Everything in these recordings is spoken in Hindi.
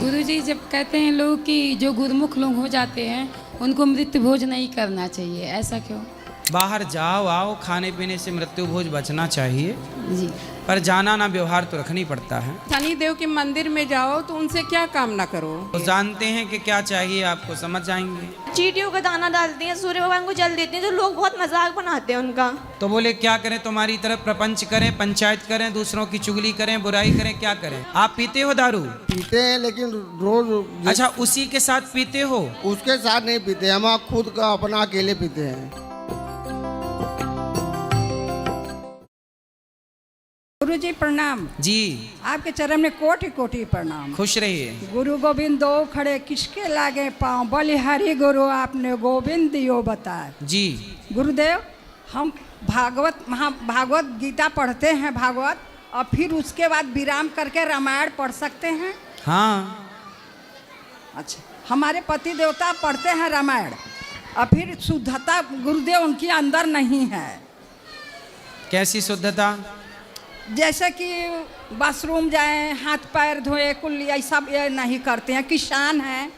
गुरुजी जब कहते हैं लोग कि जो गुरुमुख लोग हो जाते हैं उनको मृत्यु भोज नहीं करना चाहिए, ऐसा क्यों? बाहर जाओ आओ खाने पीने से मृत्यु भोज बचना चाहिए, जी। पर जाना ना व्यवहार तो रखनी पड़ता है। शनिदेव के मंदिर में जाओ तो उनसे क्या कामना करो? तो जानते हैं कि क्या चाहिए आपको, समझ जाएंगे। चींटियों का दाना डालती हैं, सूर्य भगवान को जल देती हैं, तो लोग बहुत मजाक बनाते हैं उनका। तो बोले क्या करें, तुम्हारी तरफ प्रपंच करें, पंचायत करें, दूसरों की चुगली करें, बुराई करें, क्या करें? आप पीते हो दारू? पीते हैं लेकिन रोज। अच्छा, उसी के साथ पीते हो? उसके साथ नहीं पीते, हम खुद का अपना अकेले पीते हैं। गुरु जी प्रणाम जी। आपके चरण में कोटि कोटि प्रणाम। खुश रहिए। गुरु गोविंद दो खड़े किसके लागे पाँव, बलिहारी गुरु आपने गोविंद दियो बताए। जी। गुरुदेव हम भागवत गीता पढ़ते हैं भागवत, और फिर उसके बाद विराम करके रामायण पढ़ सकते हैं? हाँ। अच्छा, हमारे पति देवता पढ़ते हैं रामायण, और फिर शुद्धता गुरुदेव उनके अंदर नहीं है। कैसी शुद्धता? जैसे कि बाथरूम जाए, हाथ पैर धोए, कुल ये सब ये नहीं करते हैं, किसान हैं।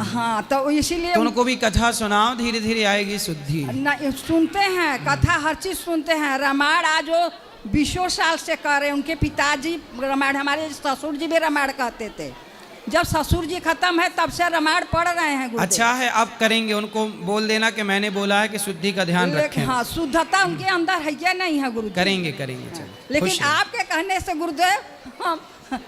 हाँ, तो इसीलिए तो उनको भी कथा सुनाओ, धीरे धीरे आएगी शुद्धि। नहीं सुनते हैं कथा, हर चीज सुनते हैं। रामायण आज वो 20 साल से कर रहे हैं। उनके पिताजी रामायण, हमारे ससुर जी भी रामायण कहते थे। जब ससुर जी खत्म है तब से रामायण पढ़ रहे हैं गुरुदेव। अच्छा है, अब करेंगे। उनको बोल देना कि मैंने बोला है कि शुद्धि का ध्यान रखें। हाँ, शुद्धता उनके अंदर है या नहीं है गुरुदेव? करेंगे करेंगे, चलो। लेकिन आपके कहने से गुरुदेव हम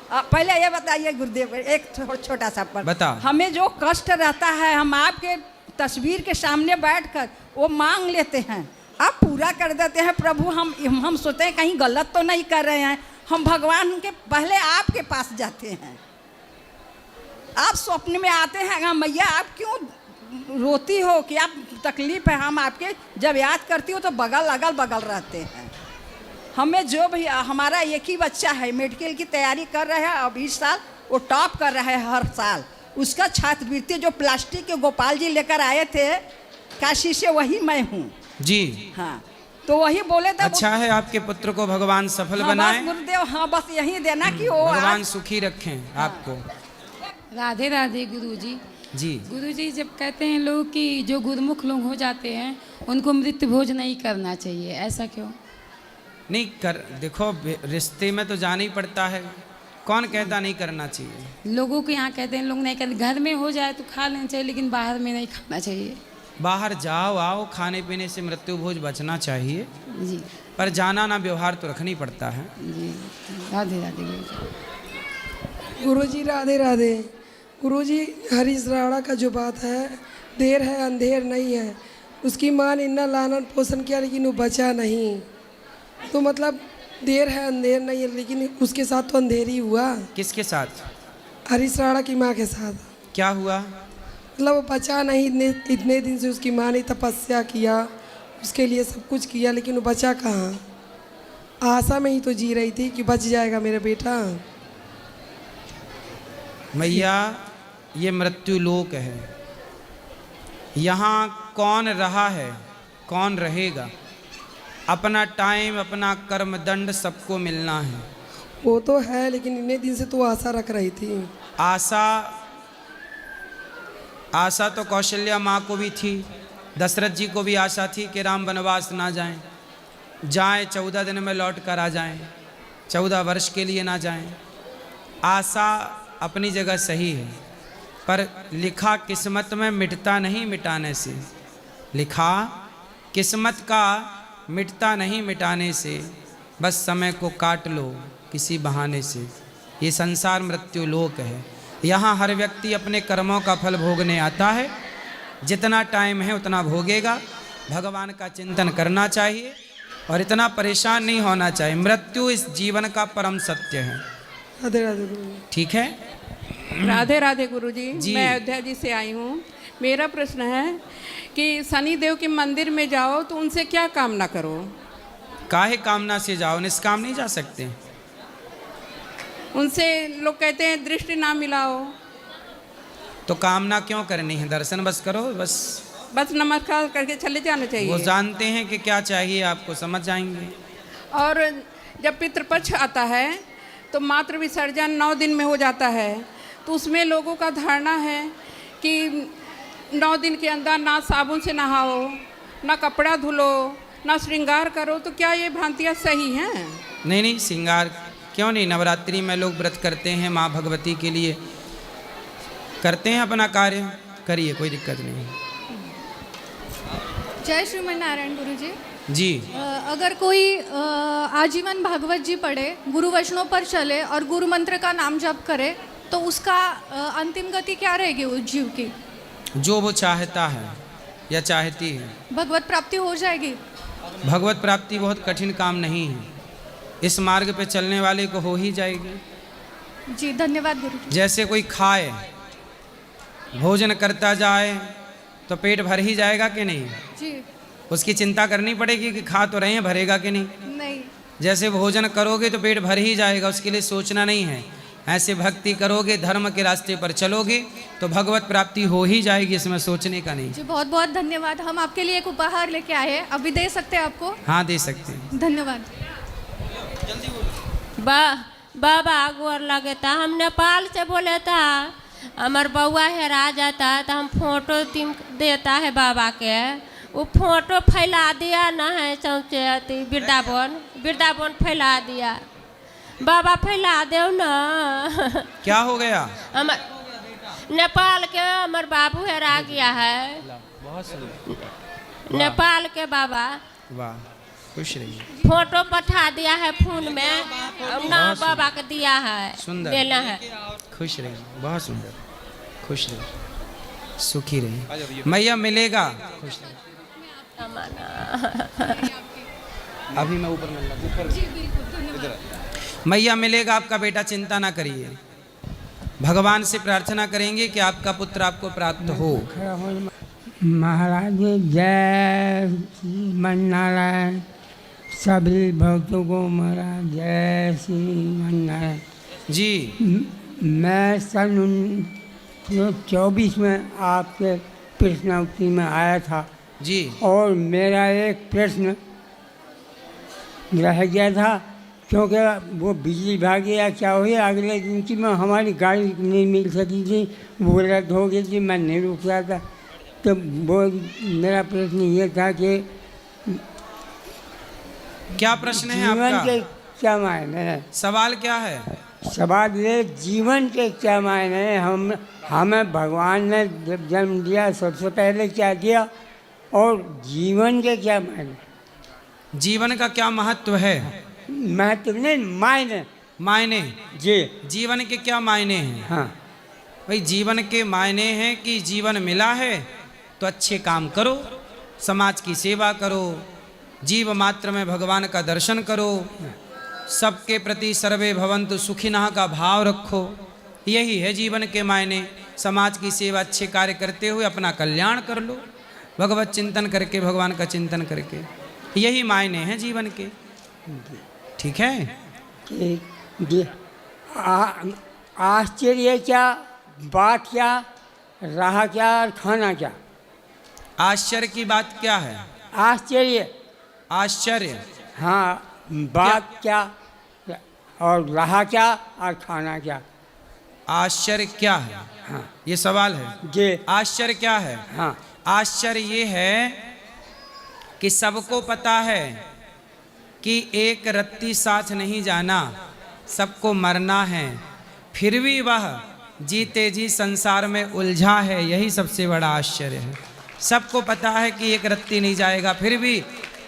पहले ये बताइए गुरुदेव, एक छोटा सा पर बता। हमें जो कष्ट रहता है, हम आपके तस्वीर के सामने बैठकर वो मांग लेते हैं, आप पूरा कर देते हैं प्रभु। हम सोचते हैं कहीं गलत तो नहीं कर रहे हैं। हम भगवान के पहले आपके पास जाते हैं। आप स्वप्न में आते हैं, हाँ मैया आप क्यों रोती हो, कि आप तकलीफ है? हम आपके जब याद करती हो तो अगल बगल रहते हैं। हमें जो भी, हमारा एक ही बच्चा है, मेडिकल की तैयारी कर रहा है, अब इस साल वो टॉप कर रहा है हर साल। उसका छात्रवृत्ति जो प्लास्टिक के गोपाल जी लेकर आए थे काशी से, वही मैं हूँ जी। हाँ, तो वही बोले थे। अच्छा है, आपके पुत्र को भगवान सफल बनाए। गुरुदेव हाँ, बस यही देना कि वो भगवान सुखी रखें आपको। राधे राधे गुरुजी। जी। गुरुजी जब कहते हैं लोग कि जो गुरुमुख लोग हो जाते हैं उनको मृत्यु भोज नहीं करना चाहिए, ऐसा क्यों? नहीं कर, देखो रिश्ते में तो जाना ही पड़ता है। कौन कहता नहीं करना चाहिए? लोगों के यहाँ कहते हैं लोग नहीं करते। घर में हो जाए तो खा लेना चाहिए, लेकिन बाहर में नहीं खाना चाहिए। बाहर जाओ आओ खाने पीने से मृत्यु भोज बचना चाहिए, जी। पर जाना ना व्यवहार तो रखनी पड़ता है। जी। राधे राधे गुरुजी। गुरुजी राधे राधे। गुरुजी हरीश राणा का जो बात है, देर है अंधेर नहीं है। उसकी माँ ने इतना लालन पोषण किया लेकिन वो बचा नहीं। तो मतलब देर है अंधेर नहीं है, लेकिन उसके साथ तो अंधेर ही हुआ। किसके साथ? हरीश राणा की माँ के साथ। क्या हुआ? मतलब वो बचा नहीं। इतने दिन से उसकी माँ ने तपस्या किया, उसके लिए सब कुछ किया, लेकिन वो बचा कहाँ। आशा में ही तो जी रही थी कि बच जाएगा मेरा बेटा। मैया, ये मृत्यु लोक है। यहाँ कौन रहा है, कौन रहेगा? अपना टाइम, अपना कर्म दंड सबको मिलना है। वो तो है, लेकिन इतने दिन से तो आशा रख रही थी। आशा तो कौशल्या माँ को भी थी, दशरथ जी को भी आशा थी कि राम वनवास ना जाएं, 14 दिन में लौट कर आ जाएं, 14 वर्ष के लिए ना जाएं। आशा अपनी जगह सही है, पर लिखा किस्मत में मिटता नहीं मिटाने से। लिखा किस्मत का मिटता नहीं मिटाने से, बस समय को काट लो किसी बहाने से। ये संसार मृत्यु लोक है। यहाँ हर व्यक्ति अपने कर्मों का फल भोगने आता है। जितना टाइम है उतना भोगेगा। भगवान का चिंतन करना चाहिए और इतना परेशान नहीं होना चाहिए। मृत्यु इस जीवन का परम सत्य है। राधे राधे गुरुजी। ठीक है। राधे राधे गुरुजी। मैं अयोध्या जी से आई हूँ। मेरा प्रश्न है कि शनिदेव के मंदिर में जाओ तो उनसे क्या कामना करो? काहे कामना से जाओ, निष्काम नहीं जा सकते। उनसे लोग कहते हैं दृष्टि ना मिलाओ। तो कामना क्यों करनी है? दर्शन बस करो, बस नमस्कार करके चले जाना चाहिए। वो जानते हैं कि क्या चाहिए आपको, समझ जाएंगे। और जब पितृपक्ष आता है तो मातृ विसर्जन 9 दिन में हो जाता है, तो उसमें लोगों का धारणा है कि 9 दिन के अंदर ना साबुन से नहाओ, ना कपड़ा धुलो, ना श्रृंगार करो, तो क्या ये भ्रांतियाँ सही हैं? नहीं नहीं, श्रृंगार क्यों नहीं, नवरात्रि में लोग व्रत करते हैं, माँ भगवती के लिए करते हैं अपना कार्य, करिए, कोई दिक्कत नहीं। जय श्रीमन नारायण गुरु जी। जी, अगर कोई आजीवन भागवत जी पढ़े, गुरु वचनों पर चले और गुरु मंत्र का नाम जप करे, तो उसका अंतिम गति क्या रहेगी उस जीव की? जो वो चाहता है या चाहती है, भगवत प्राप्ति हो जाएगी। भगवत प्राप्ति बहुत कठिन काम नहीं है, इस मार्ग पे चलने वाले को हो ही जाएगी। जी धन्यवाद गुरु जी। जैसे कोई खाए, भोजन करता जाए तो पेट भर ही जाएगा कि नहीं, जी उसकी चिंता करनी पड़ेगी कि खा तो रहे हैं, भरेगा कि नहीं। नहीं। जैसे भोजन करोगे तो पेट भर ही जाएगा, उसके लिए सोचना नहीं है। ऐसे भक्ति करोगे, धर्म के रास्ते पर चलोगे तो भगवत प्राप्ति हो ही जाएगी, इसमें सोचने का नहीं। जी बहुत बहुत धन्यवाद। हम आपके लिए एक उपहार लेके आए हैं, अभी दे सकते हैं आपको? हाँ दे सकते हैं। धन्यवाद। बाबा गोर लगे था, हम नेपाल से बोले था, हमार बउआ हेरा जाता है तो हम फोटो देता है बाबा के, वो फोटो फैला दिया ना है चौचे वृंदावन फैला दिया। बाबा फैला दो ना। क्या हो गया? हमार नेपाल के हमार बाबू हेरा गया है, नेपाल के बाबा। वाह, खुश रहिए। फोटो पठा दिया है फोन में, ना बाबा को दिया है, सुंदर देना है। खुश रहिए, बहुत सुंदर, खुश रहिए, सुखी रहिए, मैया मिलेगा। खुश रहिए। अभी मैं ऊपर मैया मिलेगा आपका बेटा, चिंता ना करिए। भगवान से प्रार्थना करेंगे कि आपका पुत्र आपको प्राप्त हो। महाराज जय श्रीमन्नारायण, सभी भक्तों को महाराज जय श्रीमन्नारायण जी। मैं सन 1924 में आपके प्रश्नोत्तरी में आया था जी, और मेरा एक प्रश्न रह गया था, क्योंकि वो बिजली भागी या क्या हुई, अगले दिन की मैं हमारी गाड़ी नहीं मिल सकी थी, वो रद्द हो गई थी, मैं नहीं रुक रहा था। तो वो मेरा प्रश्न ये था कि क्या प्रश्न है जीवन आपका? के क्या मायने हैं? सवाल क्या है? सवाल ये, जीवन के क्या मायने हैं? हमें भगवान ने जब जन्म दिया सबसे पहले क्या दिया, और जीवन के क्या मायने? जीवन का क्या महत्व है? महत्व नहीं, मायने। मायने जी। जीवन के क्या मायने हैं? हाँ भाई, जीवन के मायने हैं कि जीवन मिला है तो अच्छे काम करो, समाज की सेवा करो, जीव मात्र में भगवान का दर्शन करो, सबके प्रति सर्वे भवन्तु सुखिनः का भाव रखो। यही है जीवन के मायने। समाज की सेवा, अच्छे कार्य करते हुए अपना कल्याण कर लो, भगवत चिंतन करके, भगवान का चिंतन करके, यही मायने हैं जीवन के। ठीक है? आश्चर्य क्या, बात क्या, रहा क्या और खाना क्या? आश्चर्य की बात क्या है? आश्चर्य, आश्चर्य, हाँ, बात क्या और रहा क्या और खाना क्या? आश्चर्य क्या है? हाँ ये सवाल है जी। आश्चर्य क्या है? हाँ, आश्चर्य ये है कि सबको पता है कि एक रत्ती साथ नहीं जाना, सबको मरना है, फिर भी वह जीते जी संसार में उलझा है। यही सबसे बड़ा आश्चर्य है। सबको पता है कि एक रत्ती नहीं जाएगा, फिर भी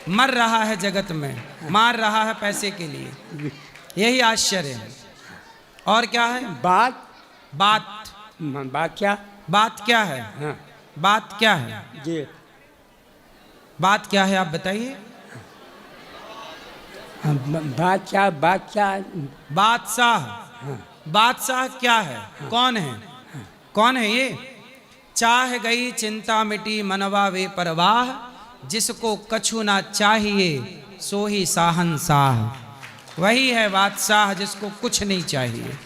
मर रहा है जगत में, मार रहा है पैसे के लिए। यही आश्चर्य है। और क्या है? बात। बात, बात क्या? बात क्या है? हाँ बात क्या है? जी। बात क्या है आप बताइए। बात क्या? बात क्या? बादशाह। बादशाह क्या है? कौन है? कौन है ये? चाह गई चिंता मिटी मनवा वे परवाह, जिसको कछु ना चाहिए सो ही साहनशाह। वही है बादशाह जिसको कुछ नहीं चाहिए,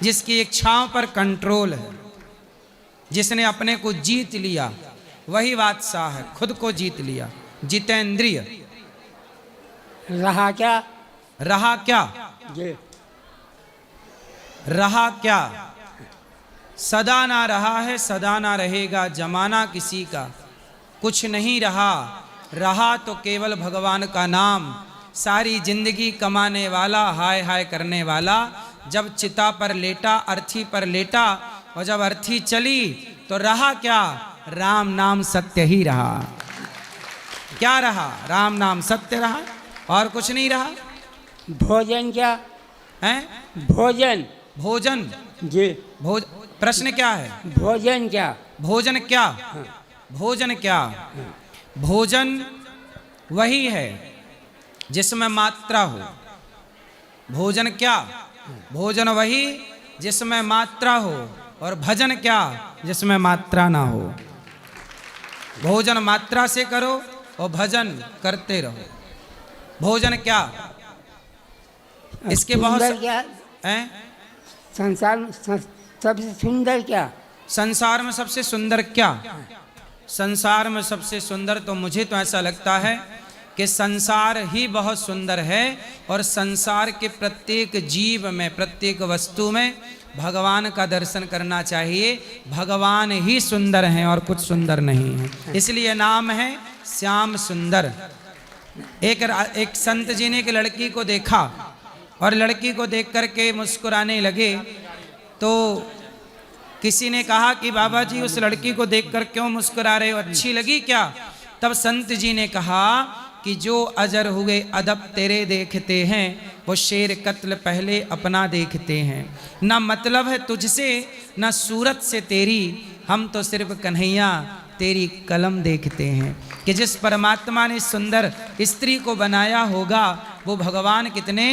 जिसकी इच्छाओं पर कंट्रोल है, जिसने अपने को जीत लिया, वही बादशाह है। खुद को जीत लिया, जितेंद्रिय। रहा क्या? रहा क्या? जी। रहा क्या? सदा ना रहा है, सदा ना रहेगा जमाना किसी का, कुछ नहीं रहा, रहा तो केवल भगवान का नाम। सारी जिंदगी कमाने वाला, हाय हाय करने वाला, जब चिता पर लेटा, अर्थी पर लेटा, और जब अर्थी चली तो रहा क्या? राम नाम सत्य ही रहा। क्या रहा? राम नाम सत्य रहा, और कुछ नहीं रहा। भोजन क्या है? भोजन? भोजन जी, प्रश्न क्या है? भोजन क्या? भोजन क्या? भोजन क्या? भोजन वही है जिसमें मात्रा हो। भोजन क्या? भोजन वही जिसमें मात्रा हो, और भजन क्या? जिसमें मात्रा ना हो। भोजन मात्रा से करो और भजन करते रहो। भोजन क्या? इसके बहुत सुंदर क्या? हैं? संसार में सबसे सुंदर क्या? संसार में सबसे सुंदर क्या? संसार में सबसे सुंदर तो मुझे तो ऐसा लगता है कि संसार ही बहुत सुंदर है, और संसार के प्रत्येक जीव में, प्रत्येक वस्तु में भगवान का दर्शन करना चाहिए। भगवान ही सुंदर हैं और कुछ सुंदर नहीं है, इसलिए नाम है श्याम सुंदर। एक संत जी ने एक लड़की को देखा, और लड़की को देख करके मुस्कुराने लगे, तो किसी ने कहा कि बाबा जी उस लड़की को देखकर क्यों मुस्कुरा रहे हो, अच्छी लगी क्या? तब संत जी ने कहा कि जो अजर हुए अदब तेरे देखते हैं, वो शेर कत्ल पहले अपना देखते हैं। ना मतलब है तुझसे, ना सूरत से तेरी, हम तो सिर्फ कन्हैया तेरी कलम देखते हैं। कि जिस परमात्मा ने सुंदर स्त्री को बनाया होगा, वो भगवान कितने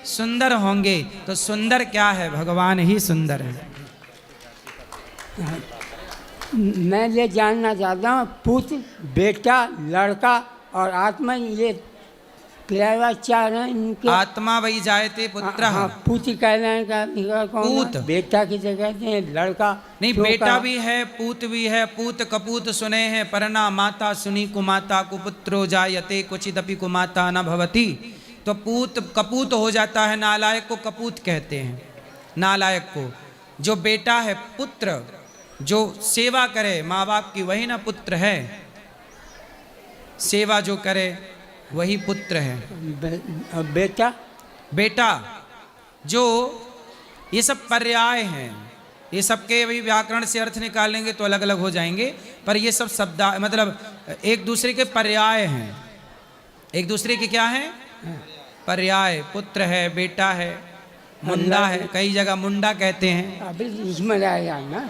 सुंदर होंगे। तो सुंदर क्या है? भगवान ही सुंदर है। मैं ये जानना चाहता हूँ, पुत्र, बेटा, लड़का और आत्मा, ये प्यारा चार हैं इनके। आत्मा वही जायते पुत्र। हाँ, पुत्र कहने का कौन? पूत। बेटा किसे कहते हैं? लड़का नहीं, बेटा भी है, पूत भी है। पूत कपूत सुने हैं, परना माता सुनी कुमाता, कुपुत्रो जायते क्वचिदपि कुमाता न भवति। तो पूत कपूत हो जाता है, नालायक को कपूत कहते हैं, नालायक को। जो बेटा है, पुत्र, जो सेवा करे माँ बाप की, वही ना पुत्र है। सेवा जो करे वही पुत्र है। बेटा? बेटा जो, ये सब पर्याय हैं, ये सबके अभी व्याकरण से अर्थ निकालेंगे तो अलग अलग हो जाएंगे, पर ये सब शब्द मतलब एक दूसरे के पर्याय हैं। एक दूसरे के क्या हैं? पर्याय। पुत्र है, बेटा है, मुंडा है, कई जगह मुंडा कहते हैं। अभी इसमें आएगा ना,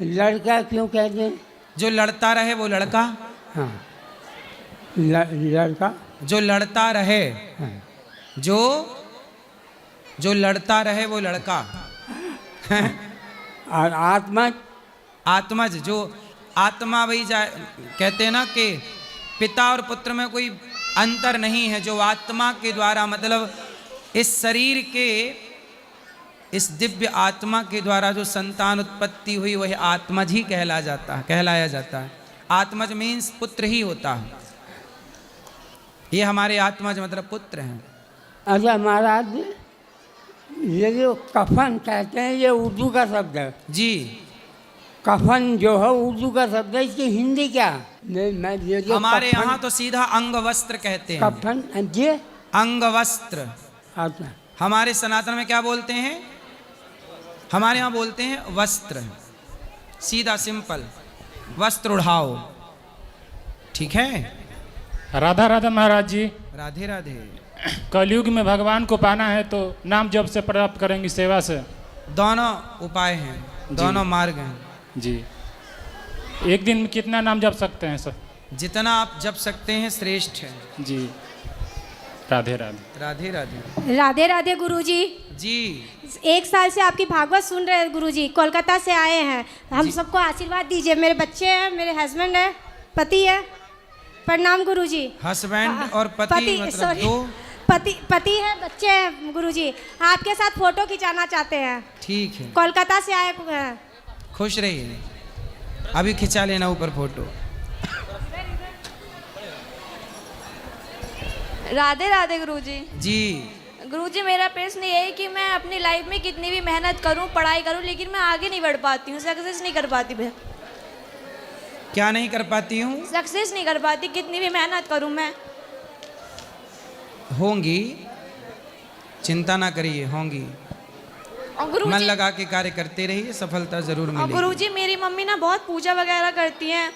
लड़का क्यों कहते हैं? जो लड़ता रहे वो लड़का। हाँ, लड़का जो लड़ता रहे, हाँ। जो लड़ता रहे वो लड़का। और आत्मा? आत्मज, जो आत्मा वही कहते हैं ना कि पिता और पुत्र में कोई अंतर नहीं है। जो आत्मा के द्वारा, मतलब इस शरीर के, इस दिव्य आत्मा के द्वारा जो संतान उत्पत्ति हुई, वही आत्मज ही कहलाया जाता है। आत्मज मीन्स पुत्र ही होता है। ये हमारे आत्मज मतलब पुत्र हैं। अच्छा महाराज, ये जो कफन कहते हैं, ये उर्दू का शब्द है जी। कफन जो है उर्दू का शब्द है, इसकी हिंदी क्या? मैं जो हमारे यहाँ तो सीधा अंग वस्त्र कहते हैं। कफन जी, अंग वस्त्र। अच्छा, हमारे सनातन में क्या बोलते हैं? हमारे यहाँ बोलते हैं वस्त्र, सीधा सिंपल, वस्त्र उड़ाओ। ठीक है। राधा राधा महाराज जी। राधे राधे। कलयुग में भगवान को पाना है तो नाम जप से प्राप्त करेंगे, सेवा से? दोनों उपाय हैं, दोनों मार्ग हैं जी। एक दिन में कितना नाम जप सकते हैं सर? जितना आप जप सकते हैं श्रेष्ठ है जी। राधे राधे। राधे राधे। राधे राधे गुरुजी जी। 1 साल से आपकी भागवत सुन रहे हैं गुरुजी, कोलकाता से आए हैं। हम सबको आशीर्वाद दीजिए। मेरे बच्चे हैं, मेरे हस्बैंड है, पति है। प्रणाम गुरुजी। हस्बैंड और पति मतलब दो? पति है, बच्चे हैं गुरुजी। आपके साथ फोटो खिंचाना चाहते हैं। ठीक है। कोलकाता से आए हैं। खुश रहिए, अभी खिंचा लेना ऊपर फोटो। राधे राधे गुरुजी। जी। गुरुजी मेरा प्रश्न ये है कि मैं अपनी लाइफ में कितनी भी मेहनत करूं, पढ़ाई करूं, लेकिन मैं आगे नहीं बढ़ पाती हूँ, सक्सेस नहीं कर पाती भैया। क्या नहीं कर पाती हूँ? सक्सेस नहीं कर पाती, कितनी भी मेहनत करूं मैं। होंगी, चिंता ना करिए, होंगी। और मन गुरुजी, लगा के कार्य करते रहिए, सफलता जरूर और मिलेगी। गुरुजी मेरी मम्मी ना बहुत पूजा वगैरह करती हैं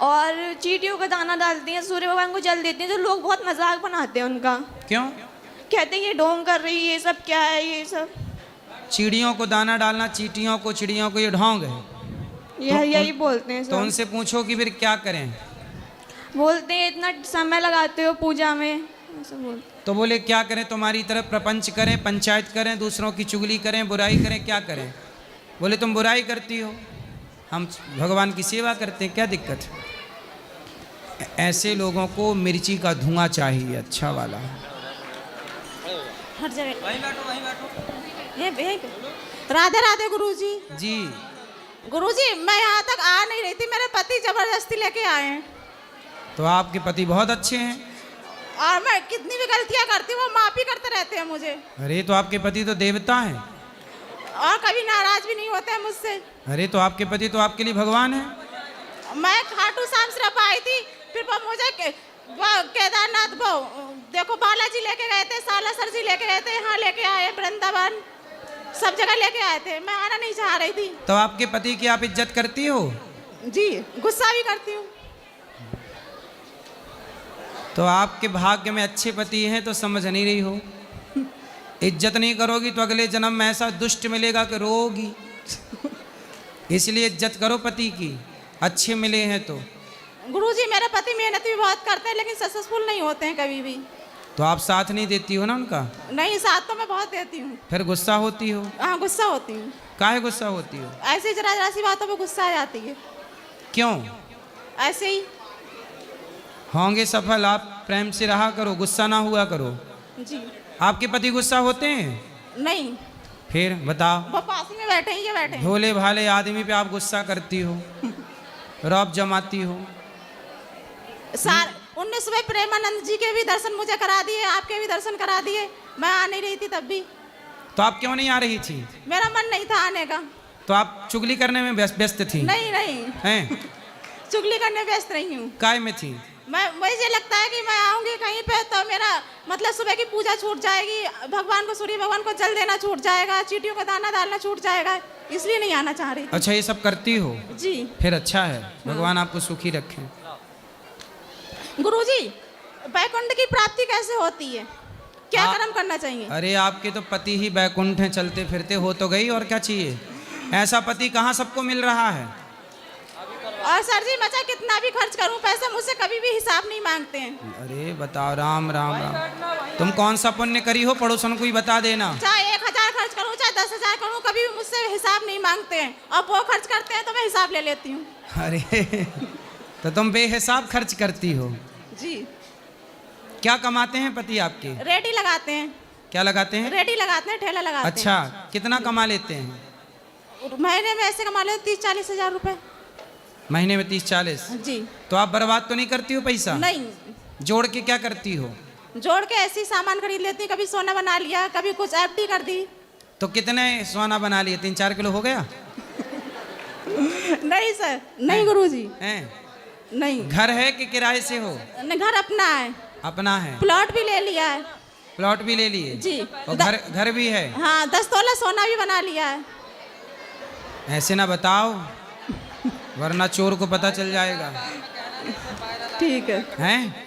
और चींटियों का दाना डालती हैं, सूर्य भगवान को जल देती हैं, तो लोग बहुत मजाक बनाते हैं उनका। क्यों? कहते हैं ये ढोंग कर रही है, ये सब क्या है ये सब। चिड़ियों को दाना डालना, चींटियों को, चिड़ियों को ये ढोंग है। यही बोलते हैं तो सब। उनसे पूछो कि फिर क्या करें। बोलते हैं इतना समय लगाते हो पूजा में, ऐसा बोलते। तो बोले क्या करें, तुम्हारी तरफ प्रपंच करें, पंचायत करें, दूसरों की चुगली करें, बुराई करें, क्या करें? बोले तुम बुराई करती हो, हम भगवान की सेवा करते हैं, क्या दिक्कत है? ऐसे लोगों को मिर्ची का धुआं चाहिए, अच्छा वाला। हर जगह वहीं बैठो यहीं पे। राधे राधे गुरुजी। जी गुरुजी मैं यहाँ तक आ नहीं रही थी, मेरे पति जबरदस्ती लेके आए हैं तो आपके पति बहुत अच्छे हैं। और मैं कितनी भी गलतियाँ करती हूँ वो माफी करते रहते हैं मुझे, अरे तो आपके पति तो देवता हैं। और कभी नाराज भी नहीं होते हैं मुझसे। अरे तो आपके पति तो आपके लिए भगवान है। मैं खाटू श्याम सिर्फ आई थी, फिर वो मुझे केदारनाथ वो देखो बालाजी लेके गए थे, सालासर जी लेके गए थे, यहाँ लेके आए, वृंदावन सब जगह लेके आए थे। मैं आना नहीं चाह रही थी। तो आपके पति की आप इज्जत करती हो? जी गुस्सा भी करती हूँ। तो आपके भाग्य में अच्छे पति हैं तो समझ नहीं रही हो। इज्जत नहीं करोगी तो अगले जन्म में ऐसा दुष्ट मिलेगा कि रोगी। इसलिए इज्जत करो पति की, अच्छे मिले हैं तो। गुरुजी मेरे पति मेहनत भी बहुत करते हैं लेकिन सक्सेसफुल नहीं होते हैं कभी भी। तो आप साथ नहीं देती हो ना उनका? नहीं, साथ तो मैं बहुत देती हूँ। फिर गुस्सा होती हो? हाँ गुस्सा होती हूँ। काहे गुस्सा होती हो? ऐसे जरा जरा सी बातों पे गुस्सा आ जाती है। क्यों? ऐसे ही। होंगे सफल, आप प्रेम से रहा करो, गुस्सा ना हुआ करो। जी। आपके पति गुस्सा होते हैं? नहीं। फिर बताओ। वो पास में बैठे ही, ये बैठे हैं। भोले भाले आदमी पे आप गुस्सा करती हो, रौब जमाती हो। 19 प्रेमानंद जी के भी दर्शन मुझे करा दिए, आपके भी दर्शन करा दिए। मैं आ नहीं रही थी तब भी। तो आप क्यों नहीं आ रही थी? मेरा मन नहीं था आने का। तो आप चुगली करने में व्यस्त थी? नहीं नहीं, हैं? चुगली करने व्यस्त नहीं हूँ। काय में थी? मुझे लगता है कि मैं आऊंगी कहीं पे तो मेरा मतलब सुबह की पूजा छूट जाएगी, भगवान को, सूर्य भगवान को जल देना छूट जाएगा, चींटियों का दाना डालना छूट जाएगा, इसलिए नहीं आना चाह रही थी। अच्छा, ये सब करती हो? जी। फिर अच्छा है, भगवान आपको सुखी रखें। गुरुजी बैकुंठ की प्राप्ति कैसे होती है, क्या कर्म करना चाहिए? अरे आपके तो पति ही बैकुंठ हैं, चलते फिरते, हो तो गई, और क्या चाहिए? ऐसा पति कहाँ सबको मिल रहा है। और सर जी मैं चाहे कितना भी खर्च करूं पैसा मुझसे कभी भी हिसाब नहीं मांगते हैं। अरे बताओ, राम राम राम, तुम कौन सा पुण्य करी हो, पड़ोसन को ही बता देना। चाहे 1000 खर्च करूं चाहे 10,000 करूं, कभी भी मुझसे हिसाब नहीं मांगते हैं, और वो खर्च करते हैं तो मैं हिसाब ले लेती हूँ। अरे तो तुम बेहिसाब खर्च करती हो। जी। क्या कमाते हैं पति आपके? रेडी लगाते हैं। क्या लगाते हैं? रेडी लगाते हैं, ठेला लगाते हैं। अच्छा, कितना कमा लेते हैं? महीने में ऐसे कमा लेते 30-40 हज़ार रुपए। महीने में 30-40? जी। तो आप बर्बाद तो नहीं करती हो पैसा? नहीं। जोड़ के क्या करती हो? जोड़ के ऐसी सामान खरीद लेती, कभी सोना बना लिया, कभी कुछ FD कर दी। तो कितने सोना बना लिए? 3-4 किलो हो गया? नहीं सर, नहीं गुरुजी। हैं? नहीं। घर है कि किराए से हो? नहीं, घर अपना है। अपना है। प्लॉट भी ले लिया है। प्लॉट भी ले लिए? जी। और घर भी है? हाँ, 10 तोला सोना भी बना लिया है। ऐसे ना बताओ, वरना चोर को पता चल जाएगा। ठीक है। हैं?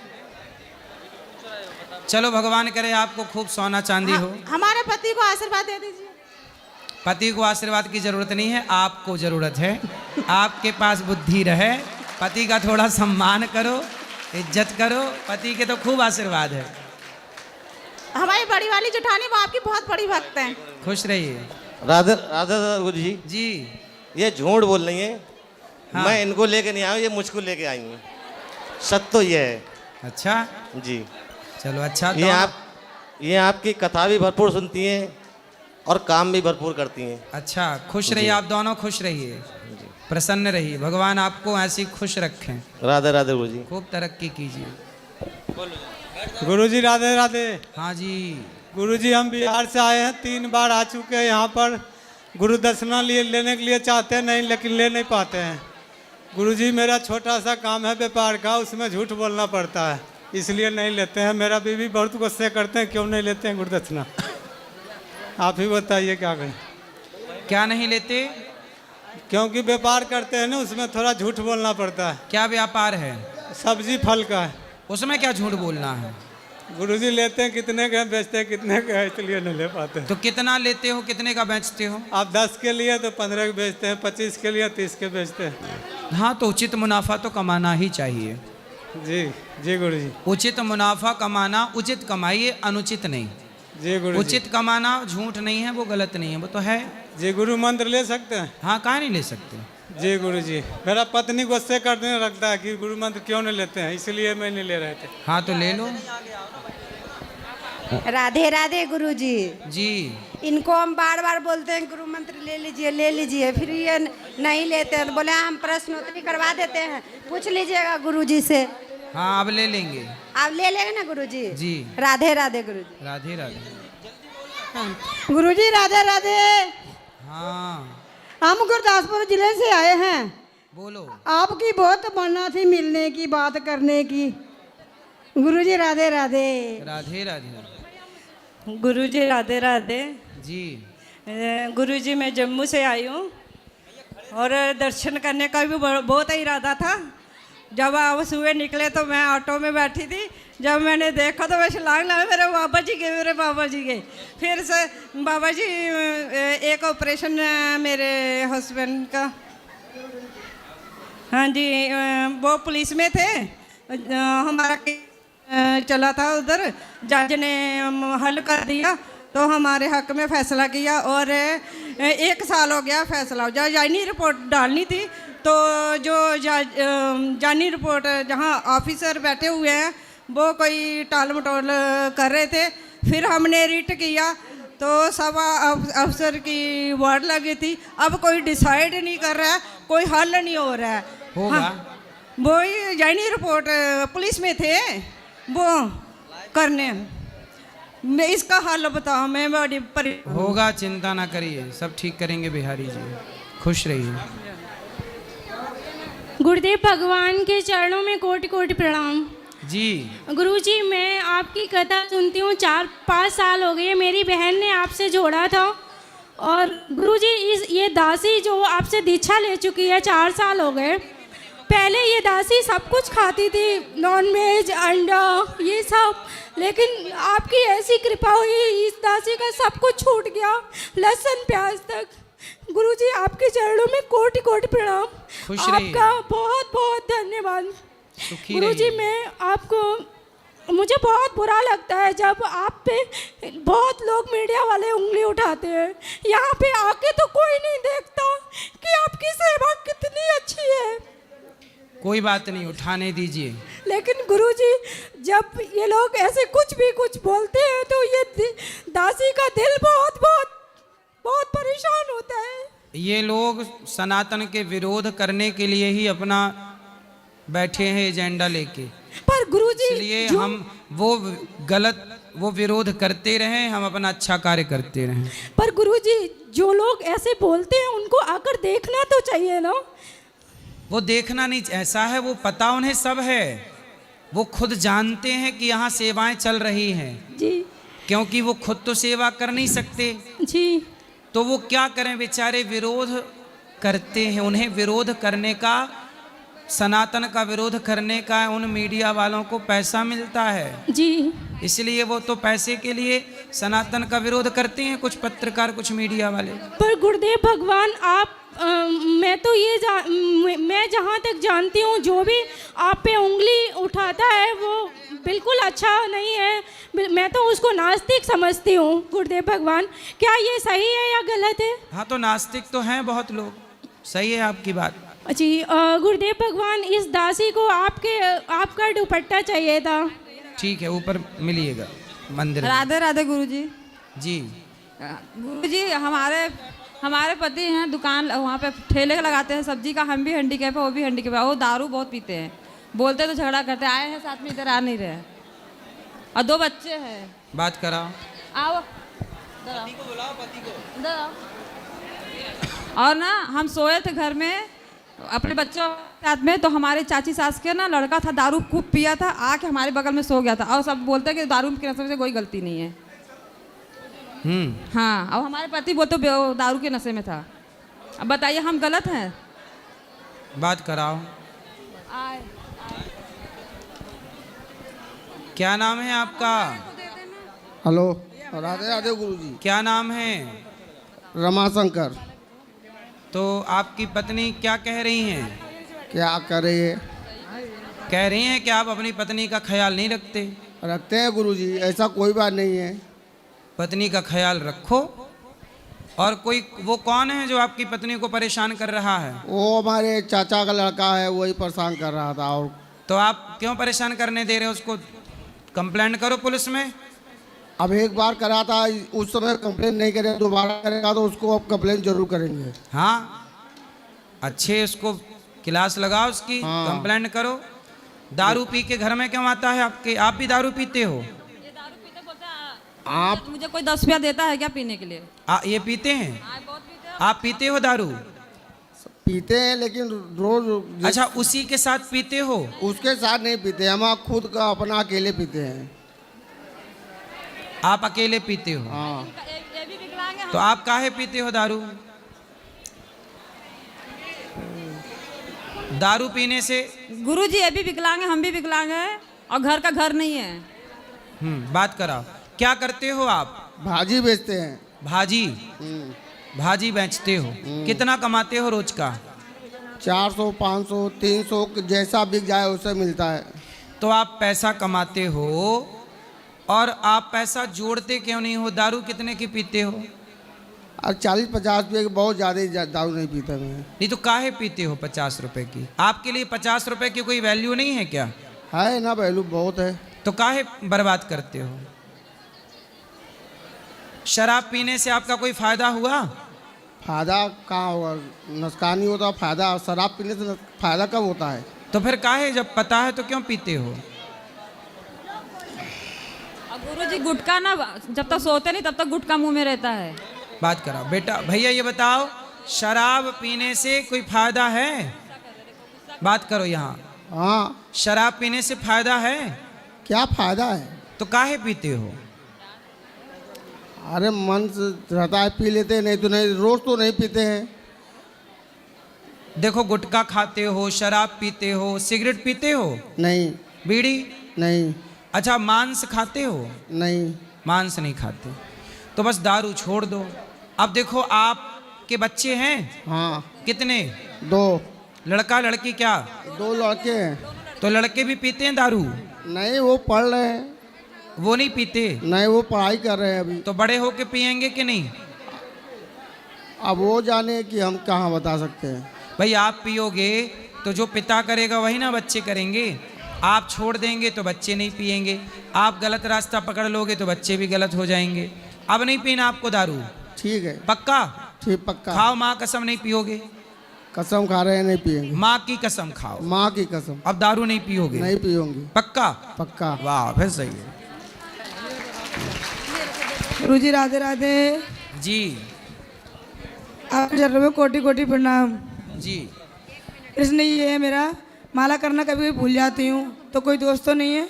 चलो, भगवान करे आपको खूब सोना चांदी हो। हमारे पति को आशीर्वाद दे दीजिए। पति को आशीर्वाद की जरूरत नहीं है, आपको जरूरत है। आपके पास बुद्धि रहे, पति का थोड़ा सम्मान करो, इज्जत करो, पति के तो खूब आशीर्वाद है। हमारी बड़ी वाली जेठानी वो आपकी बहुत बड़ी भक्त है। खुश रहिए। राधा राधा गुरु जी। जी। ये झूठ बोल रही है। हाँ। मैं इनको लेके नहीं आया, ये मुझको लेके आई हूँ। सत्य तो ये है। अच्छा जी। चलो, अच्छा। ये आपकी कथा भी भरपूर सुनती हैं और काम भी भरपूर करती हैं। अच्छा, खुश रहिए, आप दोनों खुश रहिए, प्रसन्न रहिए, भगवान आपको ऐसी खुश रखें। राधे राधे गुरु जी। खूब तरक्की कीजिए। गुरु जी राधे राधे। हाँ जी। गुरुजी हम बिहार से आए हैं, 3 बार आ चुके हैं यहाँ पर। गुरु दक्षिणा लेने के लिए चाहते हैं नहीं, लेकिन ले नहीं पाते हैं। गुरुजी मेरा छोटा सा काम है व्यापार का, उसमें झूठ बोलना पड़ता है, इसलिए नहीं लेते हैं। मेरा बीवी बहुत गुस्से करते हैं, क्यों नहीं लेते हैं गुरु दक्षिणा? आप ही बताइए क्या करें। क्या नहीं लेते? क्योंकि व्यापार करते हैं ना, उसमें थोड़ा झूठ बोलना पड़ता है। क्या व्यापार है? सब्जी फल का है। उसमें क्या झूठ बोलना है? गुरुजी लेते हैं कितने के बेचते हैं कितने के, इसलिए नहीं ले पाते। तो कितना लेते हो, कितने का बेचते हो? आप 10 के लिए तो 15 के बेचते हैं, 25 के लिए 30 के बेचते हैं। हाँ, तो उचित मुनाफा तो कमाना ही चाहिए। जी जी गुरुजी। उचित मुनाफा कमाना, उचित कमाइए, अनुचित नहीं। जी गुरुजी। उचित कमाना झूठ नहीं है, वो गलत नहीं है, वो तो है। जी गुरु मंत्र ले सकते हैं? हाँ, काहे नहीं ले सकते? जी गुरुजी। मेरा पत्नी गुस्से करने लगता है कि गुरु मंत्र क्यों नहीं लेते हैं, इसलिए मैं नहीं ले रहे थे। हाँ, तो ले लो। राधे राधे गुरुजी। जी। इनको हम बार बार बोलते हैं गुरु मंत्र ले लीजिए ले लीजिए, फिर ये नहीं लेते हैं। तो बोले हम प्रश्नोत्तरी करवा देते हैं, पूछ लीजिएगा गुरुजी से। हाँ, अब ले लेंगे। आप ले लेंगे ना गुरुजी? जी। राधे राधे गुरुजी। राधे राधे। गुरुजी राधे राधे। हाँ, हम गुरदासपुर जिले से आए हैं। बोलो। आपकी बहुत तमन्ना थी मिलने की, बात करने की। गुरुजी राधे राधे। राधे राधे। गुरुजी राधे राधे जी। गुरुजी मैं जम्मू से आई हूँ और दर्शन करने का भी बहुत ही इरादा था। जब आप सुबह निकले तो मैं ऑटो में बैठी थी, जब मैंने देखा तो मैं छलांग लगा, मेरे बाबा जी गए। फिर से बाबा जी एक ऑपरेशन मेरे हस्बैंड का, हाँ जी, वो पुलिस में थे, हमारा चला था उधर, जज ने हल कर दिया तो हमारे हक में फैसला किया और 1 साल हो गया फैसला। जानी रिपोर्ट डालनी थी तो जो जानी रिपोर्ट जहाँ ऑफिसर बैठे हुए हैं वो कोई टाल मटोल कर रहे थे। फिर हमने रिट किया तो सब अफसर की वर्ड लगी थी। अब कोई डिसाइड नहीं कर रहा है, कोई हल नहीं हो रहा है। होगा। हाँ, वो ही जानी रिपोर्ट पुलिस में थे वो करने। मैं इसका हल बताओ, मैं बड़ी होगा, चिंता ना करिए, सब ठीक करेंगे बिहारी जी, खुश रहिए। गुरुदेव भगवान के चरणों में कोटि कोटि प्रणाम। जी। गुरुजी मैं आपकी कथा सुनती हूँ, 4-5 साल हो गए। मेरी बहन ने आपसे जोड़ा था और गुरुजी ये दासी जो आपसे दीक्षा ले चुकी है 4 साल हो गए। पहले ये दासी सब कुछ खाती थी, नॉन वेज, अंडा, ये सब, लेकिन आपकी ऐसी कृपा हुई इस दासी का सब कुछ छूट गया, लहसुन प्याज तक। गुरुजी आपके चरणों में कोटि कोटि प्रणाम। आपका बहुत बहुत धन्यवाद गुरुजी। मैं आपको, मुझे बहुत बुरा लगता है जब आप पे बहुत लोग मीडिया वाले उंगली उठाते हैं। यहाँ पे आके तो कोई नहीं देखता कि आपकी सेवा कितनी अच्छी है। कोई बात नहीं, उठाने दीजिए। लेकिन गुरुजी जब ये लोग ऐसे कुछ भी कुछ बोलते हैं तो ये दासी का दिल बहुत बहुत बहुत परेशान होता है। ये लोग सनातन के विरोध करने के लिए ही अपना बैठे हैं एजेंडा लेके। पर गुरुजी इसलिए हम वो विरोध करते रहें, हम अपना अच्छा कार्य करते रहें। पर गुरुजी जो लोग ऐसे बोलते हैं उनको आकर देखना तो चाहिए ना। वो देखना नहीं, ऐसा है वो पता उन्हें सब है, वो खुद जानते हैं कि यहाँ सेवाएं चल रही हैं जी, क्योंकि वो खुद तो सेवा कर नहीं सकते जी, तो वो क्या करें, बेचारे विरोध करते हैं। उन्हें विरोध करने का, सनातन का विरोध करने का उन मीडिया वालों को पैसा मिलता है जी, इसलिए वो तो पैसे के लिए सनातन का विरोध करते हैं, कुछ पत्रकार, कुछ मीडिया वाले। पर गुरुदेव भगवान आप मैं तो मैं जहाँ तक जानती हूँ जो भी आप पे उंगली उठाता है वो बिल्कुल अच्छा नहीं है। मैं तो उसको नास्तिक समझती हूँ। गुरुदेव भगवान क्या ये सही है या गलत है? हाँ, तो नास्तिक तो हैं बहुत लोग, सही है आपकी बात। जी गुरुदेव भगवान इस दासी को आपका दुपट्टा चाहिए था। ठीक है, ऊपर मिलिएगा मंदिर। राधे राधे गुरुजी। जी गुरुजी हमारे पति हैं, दुकान वहाँ पे ठेले लगाते हैं सब्जी का। हम भी हैंडीकैप है, वो भी हैंडीकैप है। वो दारू बहुत पीते हैं, बोलते तो झगड़ा करते। आए हैं साथ में, इधर आ नहीं रहे, और 2 बच्चे हैं। बात कराओ। आओ पति को बुलाओ, पति को। और ना हम सोए थे घर में अपने बच्चों के साथ में, तो हमारे चाची सास के ना लड़का था, दारू खूब पिया था, आके हमारे बगल में सो गया था, और सब बोलते हैं कि दारू के नशे से कोई गलती नहीं है। हाँ, अब हमारे पति बोलते दारू के नशे में था। अब बताइए हम गलत हैं? बात कराओ। क्या नाम है आपका? हेलो, राधे राधे गुरुजी। क्या नाम है? रमाशंकर। तो आपकी पत्नी क्या कह रही हैं? क्या करे? कह रही हैं कि आप अपनी पत्नी का ख्याल नहीं रखते। रखते हैं गुरुजी, ऐसा कोई बात नहीं है। पत्नी का ख्याल रखो। और कोई वो कौन है जो आपकी पत्नी को परेशान कर रहा है? वो हमारे चाचा का लड़का है, वही परेशान कर रहा था। और तो आप क्यों परेशान करने दे रहे हो उसको? कंप्लेंट करो पुलिस में। अब एक बार करा था, उस समय कंप्लेन नहीं करेगा, दोबारा करेगा तो उसको अब कंप्लेन जरूर करेंगे। हाँ, अच्छे उसको क्लास लगाओ उसकी। हाँ। कंप्लेंट करो। दारू पी के घर में क्यों आता है आपके? आप भी दारू पीते हो? आप मुझे कोई 10 रुपया देता है क्या पीने के लिए? ये पीते हैं? आप पीते हो दारू? पीते हैं, लेकिन रोज। अच्छा, उसी के साथ पीते हो? उसके साथ नहीं पीते, हम खुद का अपना अकेले पीते हैं। आप अकेले पीते हो? हाँ। तो आप काहे पीते हो दारू? दारू पीने से? गुरुजी ये भी विकलांग है, हम भी विकलांग हैं, और घर का घर नहीं है। बात कराओ। क्या करते हो आप? भाजी बेचते हैं। भाजी? भाजी बेचते हो? कितना कमाते हो रोज का? 400, 500, 300 जैसा बिक जाए उससे मिलता है। तो आप पैसा कमाते हो, और आप पैसा जोड़ते क्यों नहीं हो? दारू कितने की पीते हो? और 40-50 रुपये की बहुत ज़्यादा दारू नहीं पीता मैं। नहीं तो काहे पीते हो 50 रुपए की? आपके लिए 50 रुपए की कोई वैल्यू नहीं है क्या? है ना, वैल्यू बहुत है। तो काहे बर्बाद करते हो? शराब पीने से आपका कोई फायदा हुआ? फायदा कहाँ होगा, नुकसान ही होता। फायदा शराब पीने से फायदा कब होता है? तो फिर काहे, जब पता है तो क्यों पीते हो? गुरुजी गुटखा ना, जब तक सोते नहीं तब तक गुटखा मुंह में रहता है। बात कराओ बेटा। भैया ये बताओ, शराब पीने से कोई फायदा है? बात करो यहाँ। हाँ। शराब पीने से फायदा है? क्या फायदा है? तो काहे पीते हो? अरे मन से रहता है पी लेते हैं, नहीं तो नहीं, रोज तो नहीं पीते हैं। देखो, गुटखा खाते हो, शराब पीते हो, सिगरेट पीते हो? नहीं। बीड़ी? नहीं। अच्छा, मांस खाते हो? नहीं। मांस नहीं खाते, तो बस दारू छोड़ दो। अब देखो, आपके बच्चे हैं? हाँ। कितने? 2। लड़का लड़की? क्या? 2 लड़के हैं। तो लड़के भी पीते हैं दारू? नहीं, वो पढ़ रहे हैं। वो नहीं पीते? नहीं, वो पढ़ाई कर रहे हैं अभी। तो बड़े होके पिएंगे कि नहीं? अब वो जाने कि हम कहाँ बता सकते हैं। भाई, आप पियोगे तो जो पिता करेगा वही ना बच्चे करेंगे। आप छोड़ देंगे तो बच्चे नहीं पिएंगे। आप गलत रास्ता पकड़ लोगे तो बच्चे भी गलत हो जाएंगे। अब नहीं पीना आपको दारू? ठीक है। पक्का? ठीक, पक्का। खाओ माँ कसम, नहीं पियोगे? कसम खा रहे हैं, नहीं पिएंगे। माँ की कसम खाओ। माँ की कसम। अब दारू नहीं पियोगे? नहीं पियोगे। पक्का? पक्का। वाह, फिर सही है। गुरुजी राधे राधे जी। आप चल रहे हो, कोटि कोटि प्रणाम जी। प्रश्न ये है मेरा, माला करना कभी कभी भूल जाती हूँ, तो कोई दोष तो नहीं है?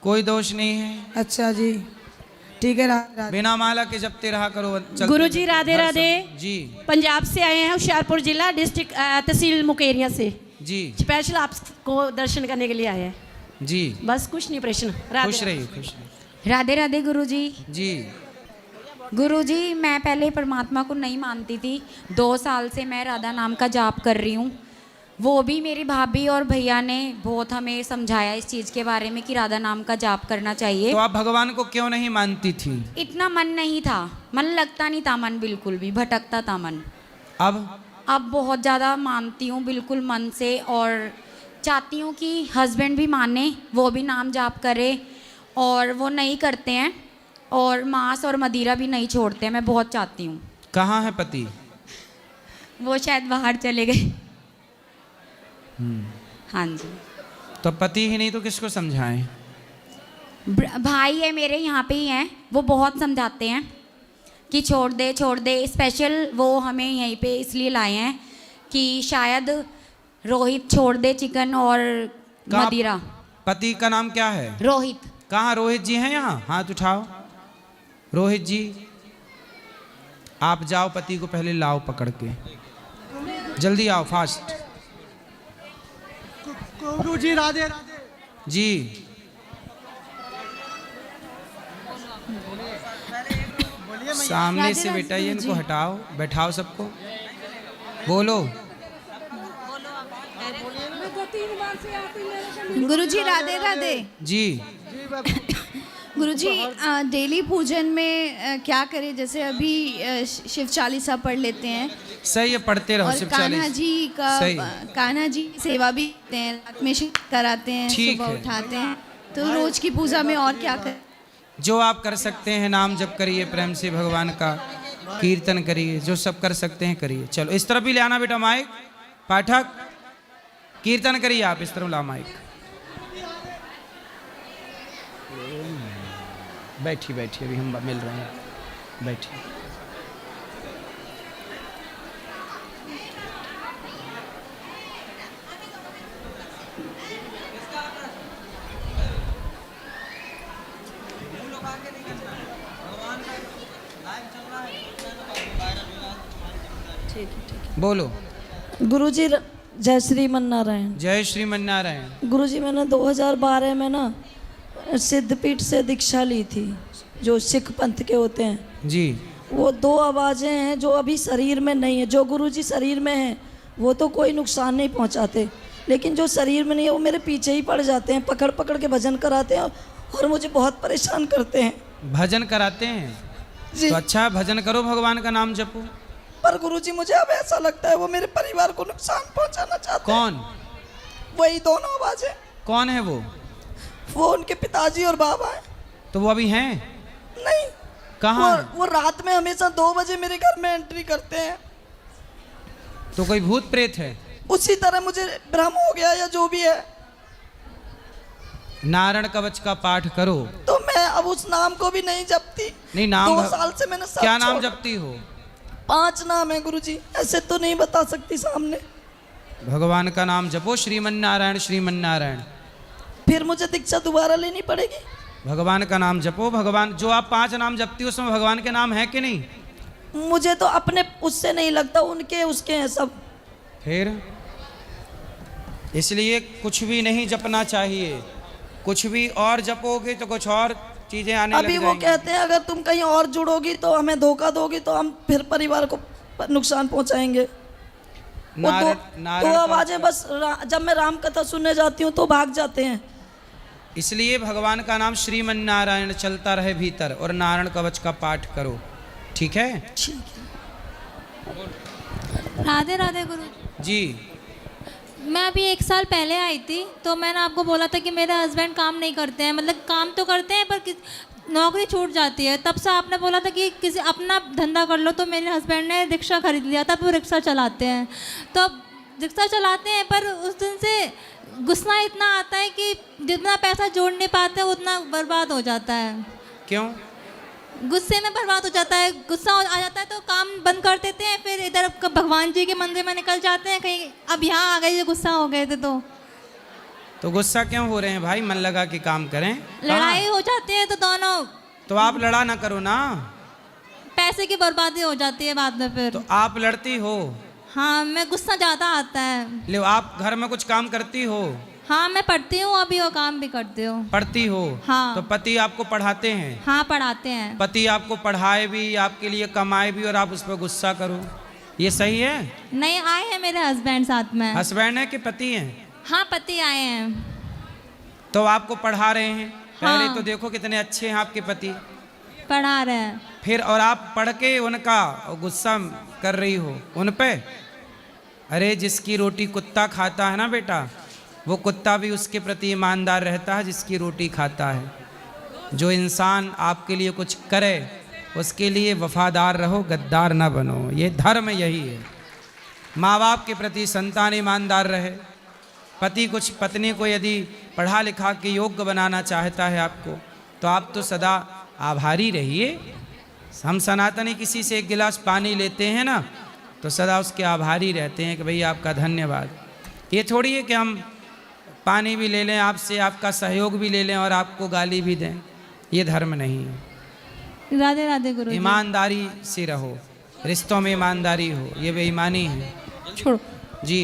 कोई दोष नहीं है। अच्छा जी, ठीक है। राधे राधे। बिना माला के जपते रहा करो। गुरुजी राधे राधे। जी। पंजाब से आए हैं, होशियारपुर जिला, डिस्ट्रिक्ट तहसील मुकेरिया से जी। स्पेशल आपको दर्शन करने के लिए आए हैं जी। बस कुछ नहीं प्रश्न। खुश रहिए, खुश रहिए। राधे राधे गुरुजी। जी। गुरुजी, मैं पहले परमात्मा को नहीं मानती थी। 2 साल से मैं राधा नाम का जाप कर रही हूँ। वो भी मेरी भाभी और भैया ने बहुत हमें समझाया इस चीज़ के बारे में कि राधा नाम का जाप करना चाहिए। तो आप भगवान को क्यों नहीं मानती थी? इतना मन नहीं था, मन लगता नहीं था, मन बिल्कुल भी भटकता था मन। अब बहुत ज़्यादा मानती हूँ बिल्कुल मन से, और चाहती हूँ कि हस्बैंड भी माने, वो भी नाम जाप करे, और वो नहीं करते हैं, और मांस और मदिरा भी नहीं छोड़ते हैं। मैं बहुत चाहती हूँ। कहाँ है पति? वो शायद बाहर चले गए। हाँ जी। तो पति ही नहीं तो किसको समझाएं? भाई है मेरे, यहाँ पे ही हैं, वो बहुत समझाते हैं कि छोड़ दे। स्पेशल वो हमें यहीं पे इसलिए लाए हैं कि शायद रोहित छोड़ दे चिकन और मदिरा। पति का नाम क्या है? रोहित। कहाँ रोहित जी हैं? यहाँ हाथ उठाओ। रोहित जी आप जाओ, पति को पहले लाओ पकड़ के, जल्दी आओ, फास्ट। गुरुजी राधे राधे जी सामने से बेटा ये इनको हटाओ, बैठाओ सबको, बोलो। गुरुजी राधे राधे। जी गुरुजी डेली पूजन में क्या करें? जैसे अभी शिव चालीसा पढ़ लेते हैं। सही है, पढ़ते रहो शिव चालीसा। कान्हा जी का, कान्हा जी सेवा भी करते हैं, रात में कराते हैं, सुबह उठाते हैं, तो रोज की पूजा में और क्या करें? जो आप कर सकते हैं, नाम जप करिए, प्रेम से भगवान का कीर्तन करिए, जो सब कर सकते हैं करिए। चलो इस तरफ भी ले आना बेटा माइक, पाठक कीर्तन करिए, आप इस तरफ ला माइक। बैठी बैठी, अभी हम मिल रहे हैं, बैठी। बोलो। गुरुजी जय श्रीमन नारायण। जय श्रीमन नारायण। गुरुजी मैंने 2012 में ना सिद्धपीठ से दीक्षा ली थी, जो सिख पंथ के होते हैं जी। वो 2 आवाज़ें हैं जो अभी शरीर में नहीं है। जो गुरुजी शरीर में है वो तो कोई नुकसान नहीं पहुंचाते, लेकिन जो शरीर में नहीं है वो मेरे पीछे ही पड़ जाते हैं, पकड़ पकड़ के भजन कराते हैं और मुझे बहुत परेशान करते हैं। भजन कराते हैं जी। तो अच्छा, भजन करो, भगवान का नाम जपो। पर गुरुजी मुझे अब ऐसा लगता है वो मेरे परिवार को नुकसान पहुंचाना चाहते हैं। कौन? वही दोनों आवाजें। कौन है वो? उनके पिताजी और बाबा हैं। तो वो अभी हैं? नहीं। कहाँ? वो रात में हमेशा 2 बजे मेरे घर में एंट्री करते हैं। तो कोई भूत प्रेत है? उसी तरह मुझे भ्रम हो गया या जो भी है। नारायण कवच का पाठ करो। तो मैं अब उस नाम को भी नहीं जपती। नहीं, नाम 2 साल से मैंने सब क्या नाम जपती हो? 5 नाम है गुरुजी, ऐसे तो नहीं बता सकती सामने। भगवान का नाम जपो, श्रीमन नारायण श्रीमन नारायण। फिर मुझे दीक्षा दोबारा लेनी पड़ेगी? भगवान का नाम जपो। भगवान जो आप 5 नाम जपती हो उसमें भगवान के नाम है कि नहीं? मुझे तो अपने उससे नहीं लगता, उनके उसके हैं सब। फिर इसलिए कुछ भी नहीं जपना चाहिए, कुछ भी और जपोगे तो कुछ और चीजें आने अभी लग वो कहते हैं अगर तुम कहीं और जुड़ोगी तो हमें धोखा दोगी तो हम फिर परिवार को नुकसान पहुंचाएंगे। दो आवाजें बस जब मैं राम कथा सुनने जाती हूँ तो भाग जाते हैं। इसलिए भगवान का नाम श्रीमन नारायण चलता रहे भीतर, और नारायण कवच का पाठ करो, ठीक है? राधे राधे गुरु जी। मैं अभी 1 साल पहले आई थी, तो मैंने आपको बोला था कि मेरे हस्बैंड काम नहीं करते हैं, मतलब काम तो करते हैं पर नौकरी छूट जाती है। तब से आपने बोला था कि किसी अपना धंधा कर लो, तो मेरे हस्बैंड ने रिक्शा खरीद लिया था, वो रिक्शा चलाते हैं। तो रिक्शा चलाते हैं पर उस दिन से गुस्सा इतना आता है कि जितना पैसा जोड़ नहीं पाते उतना बर्बाद हो जाता है। क्यों? गुस्से में बर्बाद हो जाता है, गुस्सा आ जाता है तो काम बंद कर देते हैं, फिर इधर भगवान जी के मंदिर में निकल जाते हैं कहीं। अब यहाँ आ गए, गुस्सा हो गए थे तो गुस्सा क्यों हो रहे हैं भाई? मन लगा के काम करें। लड़ाई हो जाती है तो दोनों। तो आप लड़ा ना करो ना, पैसे की बर्बादी हो जाती है बाद में। फिर तो आप लड़ती हो? हाँ, मैं गुस्सा ज़्यादा आता है। ले, आप घर में कुछ काम करती हो? हाँ, मैं पढ़ती हूँ, अभी वो काम भी करती हूँ। पढ़ती हो? हाँ। तो पति आपको पढ़ाते हैं? हाँ, पढ़ाते हैं। पति आपको पढ़ाए भी, आपके लिए कमाए भी, और आप उस पर गुस्सा करो, ये सही है? नहीं, आए हैं मेरे हस्बैंड साथ में। हस्बैंड है कि पति हैं? हाँ, पति आए हैं। तो आपको पढ़ा रहे हैं? पहले हाँ। तो देखो कितने अच्छे हैं आपके पति, पढ़ा रहे हैं। फिर और आप पढ़ के उनका गुस्सा कर रही हो उन पे। अरे जिसकी रोटी कुत्ता खाता है ना बेटा, वो कुत्ता भी उसके प्रति ईमानदार रहता है जिसकी रोटी खाता है। जो इंसान आपके लिए कुछ करे उसके लिए वफादार रहो, गद्दार ना बनो, ये धर्म यही है। माँ बाप के प्रति संतान ईमानदार रहे। पति कुछ पत्नी को यदि पढ़ा लिखा के योग्य बनाना चाहता है आपको, तो आप तो सदा आभारी रहिए। हम सनातनी किसी से एक गिलास पानी लेते हैं ना तो सदा उसके आभारी रहते हैं कि भई आपका धन्यवाद। ये थोड़ी है कि हम पानी भी ले लें आपसे, आपका सहयोग भी ले लें और आपको गाली भी दें, ये धर्म नहीं है। राधे राधे गुरु। ईमानदारी से रहो, रिश्तों में ईमानदारी हो, ये बेईमानी है। छोड़ो जी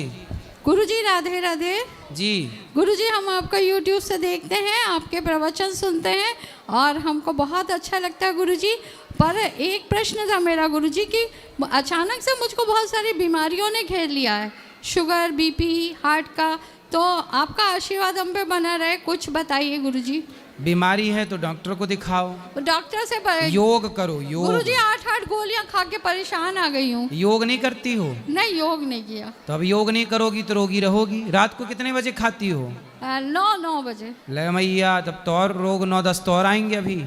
गुरुजी, राधे राधे जी। गुरुजी, हम आपका YouTube से देखते हैं, आपके प्रवचन सुनते हैं और हमको बहुत अच्छा लगता है गुरुजी। पर एक प्रश्न था मेरा गुरुजी कि अचानक से मुझको बहुत सारी बीमारियों ने घेर लिया है, शुगर, BP, हार्ट का, तो आपका आशीर्वाद हम पे बना रहे, कुछ बताइए गुरुजी। बीमारी है तो डॉक्टर को दिखाओ, डॉक्टर से योग करो। योग गुरुजी 8 गोलियां खा के परेशान आ गई हूँ। योग नहीं करती हो? नहीं, योग नहीं किया। तो अब योग नहीं करोगी तो रोगी रहोगी। रात को कितने बजे खाती हो? 9 बजे। ले मैया, तब तो और रोग 9-10 तो और आएंगे अभी।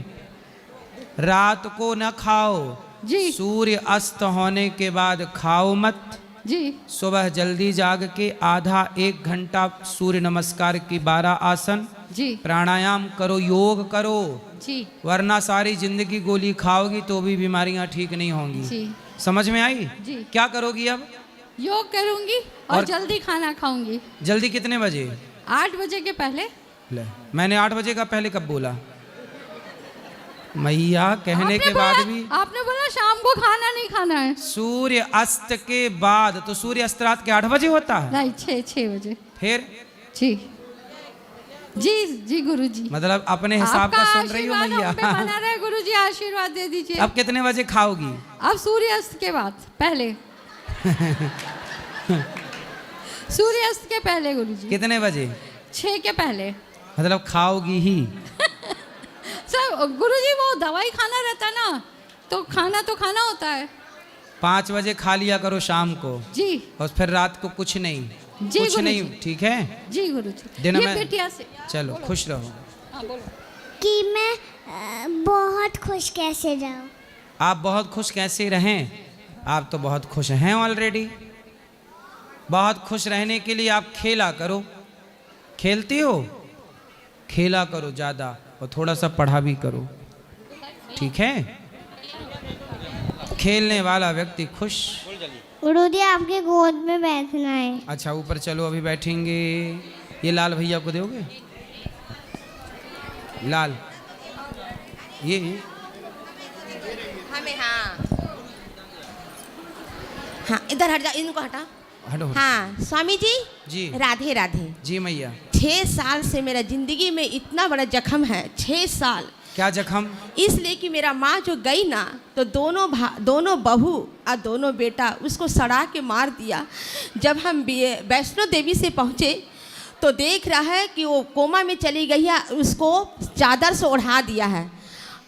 रात को न खाओ जी, सूर्य अस्त होने के बाद खाओ मत जी। सुबह जल्दी जाग के आधा 1 घंटा सूर्य नमस्कार की 12 आसन जी, प्राणायाम करो, योग करो जी, वरना सारी जिंदगी गोली खाओगी तो भी बीमारियां ठीक नहीं होंगी। जी। समझ में आई? जी। क्या करोगी अब? योग करूंगी और जल्दी खाना खाऊंगी। जल्दी कितने बजे? 8 बजे के पहले। ले, मैंने 8 बजे का पहले कब बोला? मैया कहने के बाद भी आपने बोला शाम को खाना नहीं खाना है। सूर्य अस्त के बाद, तो सूर्य अस्त रात के 8 बजे होता है? नहीं, 6 बजे। फिर जी जी जी गुरुजी, मतलब अपने हिसाब का सुन रही हो मैया। बना रहे गुरुजी, आशीर्वाद दे दीजिए। अब कितने बजे खाओगी? अब सूर्यास्त के बाद, पहले सूर्यास्त के पहले गुरुजी। कितने बजे? 6 के पहले। मतलब खाओगी ही? सर गुरुजी, वो दवाई खाना रहता है ना, तो खाना होता है। 5 बजे खा लिया करो शाम को जी, और फिर रात को कुछ नहीं। जी कुछ नहीं, गुरुजी। ठीक है जी गुरुजी। दिन ये में बिटिया से चलो खुश रहो। हाँ, बोलो। कि मैं बहुत खुश कैसे रहूं। आप बहुत खुश कैसे रहें? आप तो बहुत खुश हैं ऑलरेडी। बहुत खुश रहने के लिए आप खेला करो। खेलती हो? खेला करो ज़्यादा और थोड़ा सा पढ़ा भी करो, ठीक है? खेलने वाला व्यक्ति खुश। गुरुजी, आपके गोद में बैठना है। अच्छा, ऊपर चलो, अभी बैठेंगे। ये लाल भैया को दोगे? लाल, ये हमें, हाँ इधर हट जा, इनको हटा। हटो। हाँ स्वामी जी, जी राधे राधे। जी मैया। 6 साल से मेरा जिंदगी में इतना बड़ा जख्म है। 6 साल। क्या जख्म? इसलिए कि मेरा माँ जो गई ना, तो दोनों बहू और दोनों बेटा उसको सड़ा के मार दिया। जब हम वैष्णो देवी से पहुँचे तो देख रहा है कि वो कोमा में चली गई है, उसको चादर से ओढ़ा दिया है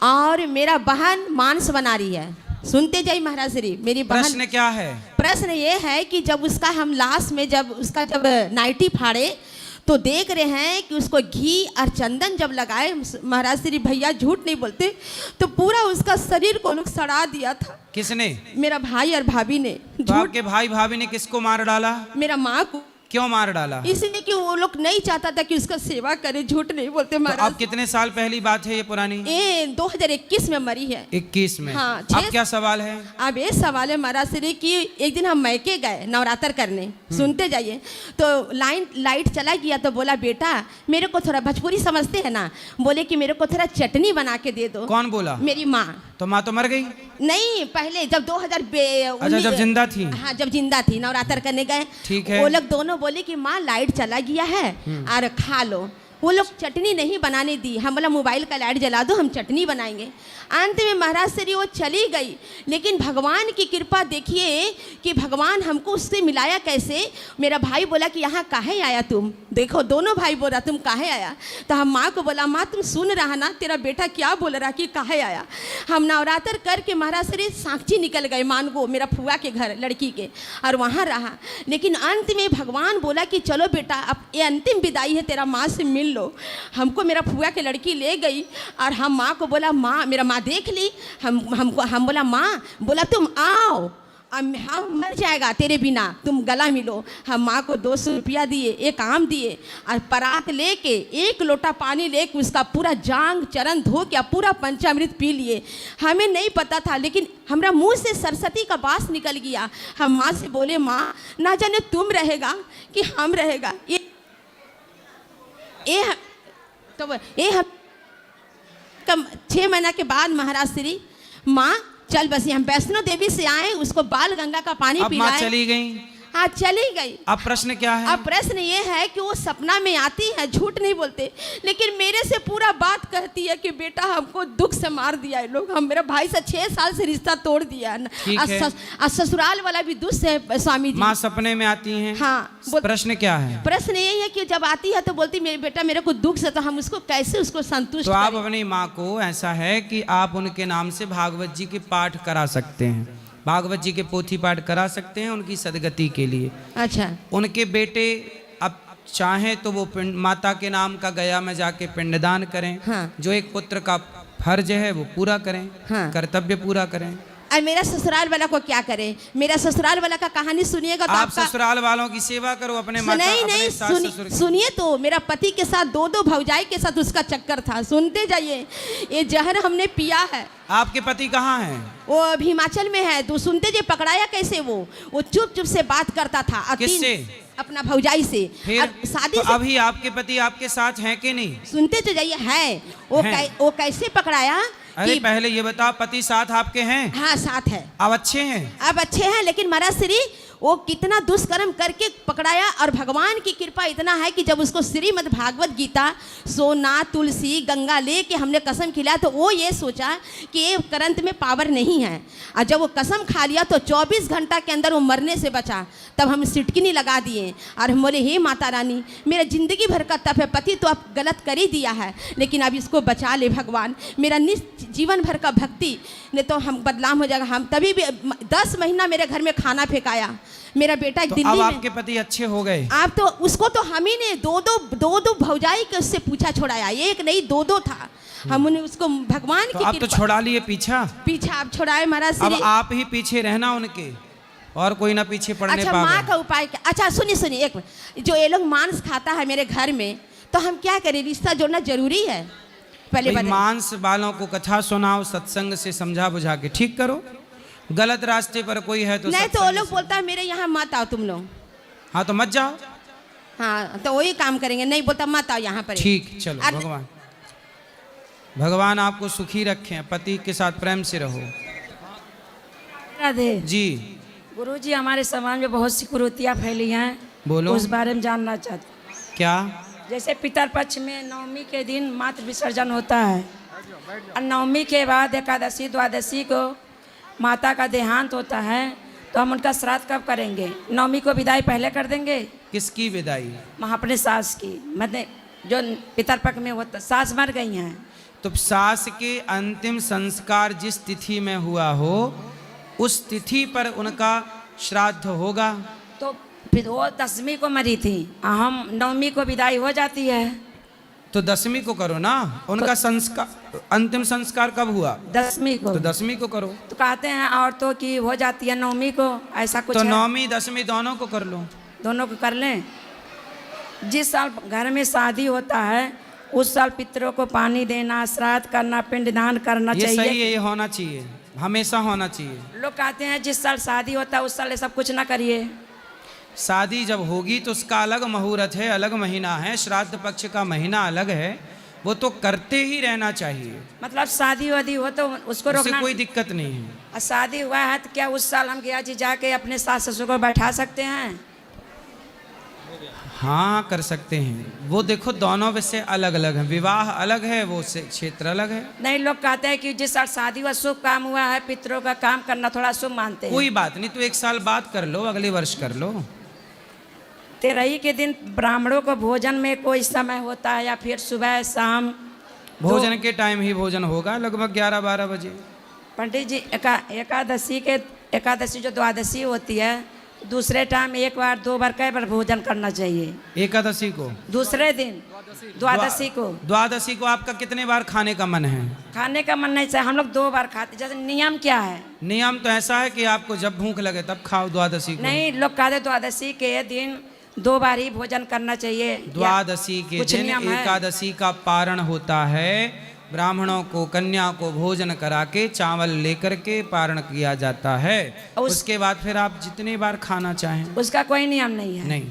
और मेरा बहन मांस बना रही है। सुनते जाइए महाराज श्री, मेरी बहन। प्रश्न क्या है? प्रश्न ये है कि जब उसका हम लास्ट में जब नाइटी फाड़े तो देख रहे हैं कि उसको घी और चंदन जब लगाए, महाराज श्री भैया झूठ नहीं बोलते, तो पूरा उसका शरीर को लोग सड़ा दिया था। किसने? मेरा भाई और भाभी ने। तो आपके भाई भाभी ने किसको मार डाला? मेरा माँ को। क्यों मार डाला? इसलिए कि वो लोग नहीं चाहता था कि उसका सेवा करे। झूठ नहीं बोलते महाराज। तो अब कितने साल पहली बात है ये पुरानी? ये 2021 में मरी है। 21 में? हाँ। अब क्या सवाल है? अब ये सवाल है महाराज श्री कि एक दिन हम मैके गए नवरात्र करने। सुनते जाइए, तो लाइट चला गया तो बोला, बेटा मेरे को थोड़ा भोजपुरी समझते हैं ना, बोले कि मेरे को थोड़ा चटनी बना के दे दो। कौन बोला? मेरी माँ। तो माँ तो मर गई? नहीं, पहले जब 2019। अच्छा, जब जिंदा थी? हाँ, जब जिंदा थी, नवरात्र करने गए। ठीक है। वो लोग दोनों बोले कि माँ लाइट चला गया है और खा लो। वो लोग चटनी नहीं बनाने दी। हम बोला मोबाइल का लाइट जला दो, हम चटनी बनाएंगे। अंत में महाराज श्री वो चली गई, लेकिन भगवान की कृपा देखिए कि भगवान हमको उससे मिलाया कैसे। मेरा भाई बोला कि यहाँ काहे आया तुम? देखो दोनों भाई बोला तुम काहे आया? तो हम माँ को बोला, माँ तुम सुन रहा ना, तेरा बेटा क्या बोल रहा कि काहे आया? हम नवरात्र करके महाराज श्री साक्षी निकल गए मानगो, मेरा फुआ के घर लड़की के, और वहाँ रहा। लेकिन अंत में भगवान बोला कि चलो बेटा, अब ये अंतिम विदाई है, तेरा माँ से मिल लो। हमको मेरा फुआ के लड़की ले गई और हम माँ को बोला, माँ, मेरा माँ देख ली। हम बोला, माँ, बोला तुम आओ हम मर जाएगा तेरे बिना, तुम गला मिलो। हम माँ को 200 रुपया दिए, एक आम दिए और परात लेके 1 लोटा पानी लेके उसका पूरा जांग चरण धो के पूरा पंचामृत पी लिए। हमें नहीं पता था, लेकिन हमारा मुंह से सरस्वती का बास निकल गया। हम माँ से बोले, माँ ना जाने तुम रहेगा कि हम रहेगा। ये हम 6 महीना के बाद महाराज श्री माँ चल बस हम वैष्णो देवी से आए, उसको बाल गंगा का पानी पिलाए। चली गई? हाँ चली गई। अब प्रश्न क्या है? अब प्रश्न ये है कि वो सपना में आती है, झूठ नहीं बोलते, लेकिन मेरे से पूरा बात कहती है कि बेटा हमको दुख से मार दिया है लोग, हम मेरा भाई से 6 साल से रिश्ता तोड़ दिया है। ससुराल वाला भी दुष्ट है स्वामी जी। माँ सपने में आती हैं? हाँ। प्रश्न क्या है? प्रश्न यही है कि जब आती है तो बोलती मेरे बेटा मेरे को दुख से, तो हम उसको कैसे उसको संतुष्ट तो आप अपनी माँ को, ऐसा है कि आप उनके नाम से भागवत जी के पाठ करा सकते हैं, भागवत जी के पोथी पाठ करा सकते हैं उनकी सदगति के लिए। अच्छा। उनके बेटे अब चाहें तो वो माता के नाम का गया में जाके पिंडदान करें। हाँ। जो एक पुत्र का फर्ज है वो पूरा करें। हाँ। कर्तव्य पूरा करें। और मेरा ससुराल वाला को क्या करे? मेरा ससुराल वाला का कहानी सुनिएगा तो आप ससुराल वालों की सेवा करो अपने माता, नहीं सुनिए तो मेरा पति के साथ 2 भौजाई के साथ उसका चक्कर था, सुनते जाइए। ये जहर हमने पिया है। आपके पति कहाँ हैं? वो अभी हिमाचल में है। तो सुनते जाइए पकड़ाया कैसे वो चुप चुप से बात करता था। किससे? अपना भौजाई से। शादी तो अभी आपके पति आपके साथ हैं कि नहीं? सुनते तो जाइए है। वो कैसे पकड़ाया? अरे पहले ये बताओ, पति साथ आपके हैं? हाँ साथ है। अब अच्छे हैं? अब अच्छे हैं, लेकिन महाराज श्री वो कितना दुष्कर्म करके पकड़ाया। और भगवान की कृपा इतना है कि जब उसको श्रीमद् भागवत गीता, सोना, तुलसी, गंगा ले के हमने कसम खिलाया तो वो ये सोचा कि ये करंत में पावर नहीं है। और जब वो कसम खा लिया तो 24 घंटा के अंदर वो मरने से बचा। तब हम सिटकिनी लगा दिए और हम बोले, हे माता रानी, मेरा जिंदगी भर का तप है, पति तो अब गलत कर ही दिया है, लेकिन अब इसको बचा ले भगवान। मेरा जीवन भर का भक्ति ने तो हम बदनाम हो जाएगा। हम तभी भी 10 महीना मेरे घर में खाना फेंकाया। मेरा बेटा तो दिल्ली अब में। आपके पति अच्छे हो गए? आप तो उसको तो हम ही ने दो भौजाई के उससे पूछा छोड़ाया, एक नहीं 2 था। हमने उसको भगवान की आप तो छोड़ा लिए पीछा आप छोड़ाए महाराज। अब आप ही पीछे रहना उनके, और कोई ना पीछे पड़ने अच्छा, पावे। माँ का उपाय क्या? अच्छा सुनिए एक मिनट, जो ये लोग मांस खाता है मेरे घर में, तो हम क्या करें? रिश्ता जोड़ना जरूरी है? पहले मांस वालों को कथा सुनाओ, सत्संग से समझा बुझा के ठीक करो। गलत रास्ते पर कोई है तो नहीं, तो वो लोग बोलता है मेरे यहाँ मत आओ तुम लोग। हाँ तो मत जाओ। हाँ तो वही काम करेंगे। नहीं बोलता मत आओ यहाँ पर। ठीक, चलो। भगवान आपको सुखी रखें, पति के साथ प्रेम से रहो। राधे जी। गुरुजी, हमारे समाज में बहुत सी कुरीतियाँ फैली हैं, बोलो। उस बारे में जानना चाहते। क्या? जैसे पितरपक्ष में नवमी के दिन मातृ विसर्जन होता है, और नवमी के बाद एकादशी द्वादशी को माता का देहांत होता है, तो हम उनका श्राद्ध कब करेंगे? नवमी को विदाई पहले कर देंगे। किसकी विदाई? अपने सास की, मतलब जो पितरपक्ष में होता, सास मर गई हैं तो सास के अंतिम संस्कार जिस तिथि में हुआ हो उस तिथि पर उनका श्राद्ध होगा। तो फिर वो 10वीं को मरी थी, हम नवमी को विदाई हो जाती है, तो 10वीं को करो ना। उनका संस्कार, अंतिम संस्कार कब हुआ? 10वीं को। तो 10वीं को करो। तो कहते हैं औरतों की हो जाती है नवमी को, ऐसा कुछ तो है? 9वीं 10वीं दोनों को कर लो। दोनों को कर लें। जिस साल घर में शादी होता है उस साल पितरों को पानी देना, श्राद्ध करना, पिंडदान करना चाहिए। ये सही है, ये होना चाहिए, हमेशा होना चाहिए। लोग कहते हैं जिस साल शादी होता है उस साल ये सब कुछ ना करिए। शादी जब होगी तो उसका अलग मुहूर्त है, अलग महीना है, श्राद्ध पक्ष का महीना अलग है, वो तो करते ही रहना चाहिए। मतलब शादी वादी हो तो उसको रोकना, कोई दिक्कत नहीं है। और शादी हुआ है तो क्या उस साल हम गया जी जाके अपने सास ससुर को बैठा सकते हैं? हाँ कर सकते हैं। वो देखो दोनों विषय अलग अलग हैं, विवाह अलग है, वो क्षेत्र अलग है। नहीं, लोग कहते हैं कि जिस साल शादी हुआ शुभ काम हुआ है, पितरों का काम करना थोड़ा शुभ मानते हैं। कोई बात नहीं, तो 1 साल बाद कर लो, अगले वर्ष कर लो। तेरही के दिन ब्राह्मणों को भोजन में कोई समय होता है या फिर सुबह शाम? भोजन के टाइम ही भोजन होगा, लगभग 11-12 बजे। पंडित जी, एकादशी जो द्वादशी होती है दूसरे टाइम एक बार 2 बार कई बार भोजन करना चाहिए। एकादशी को, दूसरे दिन द्वादशी को। द्वादशी को आपका कितने बार खाने का मन है? खाने का मन नहीं चाहिए, हम लोग 2 बार खाते। जैसे नियम क्या है? नियम तो ऐसा है कि आपको जब भूख लगे तब खाओ द्वादशी को। नहीं, लोग कहते द्वादशी के दिन 2 बार ही भोजन करना चाहिए। द्वादशी के दिन एकादशी का पारण होता है, ब्राह्मणों को कन्या को भोजन करा के चावल लेकर के पारण किया जाता है। उसके बाद फिर आप जितने बार खाना चाहें। उसका कोई नियम नहीं है। नहीं,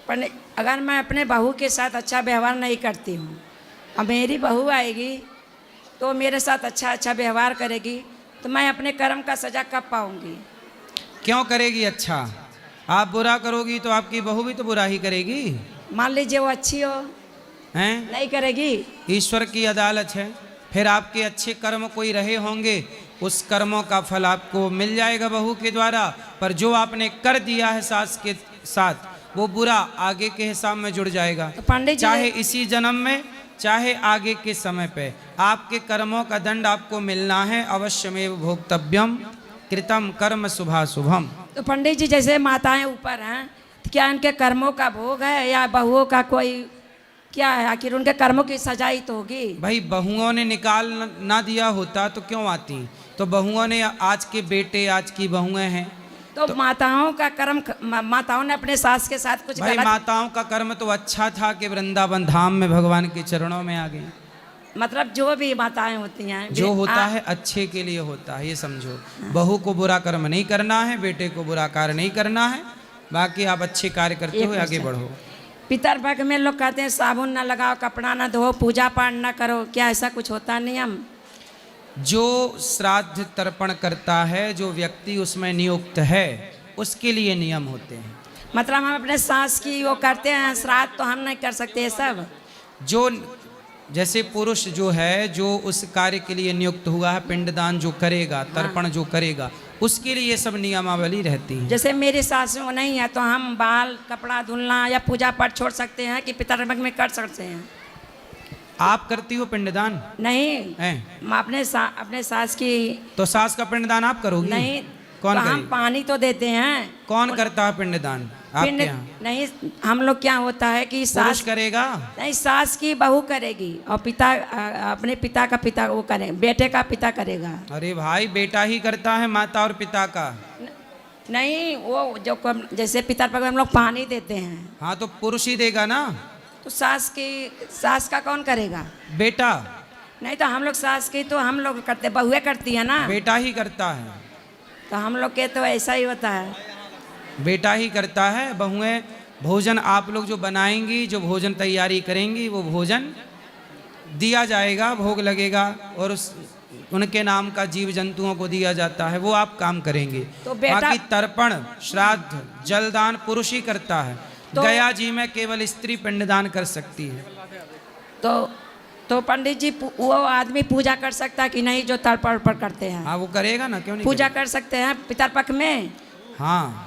पर अगर मैं अपने बहू के साथ अच्छा व्यवहार नहीं करती हूँ, अब मेरी बहू आएगी तो मेरे साथ अच्छा व्यवहार करेगी, तो मैं अपने कर्म का सजा कब पाऊंगी? क्यों करेगी अच्छा? आप बुरा करोगी तो आपकी बहू भी तो बुरा ही करेगी। मान लीजिए वो अच्छी हो, हैं? नहीं करेगी। ईश्वर की अदालत है, फिर आपके अच्छे कर्म कोई रहे होंगे, उस कर्मों का फल आपको मिल जाएगा बहू के द्वारा। पर जो आपने कर दिया है सास के साथ, वो बुरा आगे के हिसाब में जुड़ जाएगा। तो पंडित जी, चाहे इसी जन्म में चाहे आगे के समय पे आपके कर्मों का दंड आपको मिलना है। अवश्यमेव भोक्तव्यम कृतम कर्म शुभाशुभम। तो पंडित जी, जैसे माताएं ऊपर हैं, तो क्या उनके कर्मों का भोग है या बहुओं का कोई क्या है? आखिर उनके कर्मों की सजाई तो होगी। भाई बहुओं ने निकाल ना दिया होता तो क्यों आती? तो बहुओं ने, आज के बेटे आज की बहुएं हैं, तो माताओं का कर्म, माताओं ने अपने सास के साथ कुछ भाई माताओं का कर्म तो अच्छा था कि वृंदावन धाम में भगवान के चरणों में आ गई। मतलब जो भी माताएं होती हैं, जो होता है अच्छे के लिए होता है, ये समझो। बहू को बुरा कर्म नहीं करना है, बेटे को बुरा कार्य नहीं करना है, बाकी आप अच्छे कार्य करते हो, आगे बढ़ो। पितरपक्ष में लोग कहते हैं साबुन ना लगाओ, कपड़ा ना धो, पूजा पाठ ना करो, क्या ऐसा कुछ होता नियम? जो श्राद्ध तर्पण करता है, जो व्यक्ति उसमें नियुक्त है, उसके लिए नियम होते हैं। मतलब हम अपने सास की वो करते हैं श्राद्ध, तो हम नहीं कर सकते ये सब? जो जैसे पुरुष जो है, जो उस कार्य के लिए नियुक्त हुआ है, पिंडदान जो करेगा, तर्पण जो करेगा, उसके लिए ये सब नियमावली रहती है। जैसे मेरी सास वो नहीं है, तो हम बाल कपड़ा धुलना या पूजा पाठ छोड़ सकते हैं कि पितरपक्ष में कर सकते हैं? आप करती हो पिंडदान? नहीं, मैं अपने सास की। तो सास का पिंडदान आप करोगी? नहीं। कौन तो हम पानी तो देते हैं। कौन करता है पिंडदान आपके यहाँ? नहीं, हम लोग क्या होता है कि सास करेगा? नहीं, सास की बहू करेगी और पिता अपने पिता का पिता वो करे, बेटे का पिता करेगा। अरे भाई, बेटा ही करता है माता और पिता का। नहीं, वो जो जैसे पितरपक्ष हम लोग पानी देते हैं। हाँ, तो पुरुष ही देगा ना। तो सास का कौन करेगा? बेटा। नहीं, तो हम लोग सास की तो हम लोग करते, बहुएं करती है ना। बेटा ही करता है। तो हम लोग के तो ऐसा ही होता है, बेटा ही करता है। बहुएं भोजन आप लोग जो बनाएंगी, जो भोजन तैयारी करेंगी, वो भोजन दिया जाएगा, भोग लगेगा और उनके नाम का जीव जंतुओं को दिया जाता है, वो आप काम करेंगे। तो बाकी तर्पण, श्राद्ध, जलदान पुरुष ही करता है। तो गया जी में केवल स्त्री पिंडदान कर सकती है। तो पंडित जी, वो आदमी पूजा कर सकता है कि नहीं जो तर्पण करते हैं? हाँ, वो करेगा ना, क्यों नहीं? पूजा कर सकते हैं पितरपक्ष में? हाँ।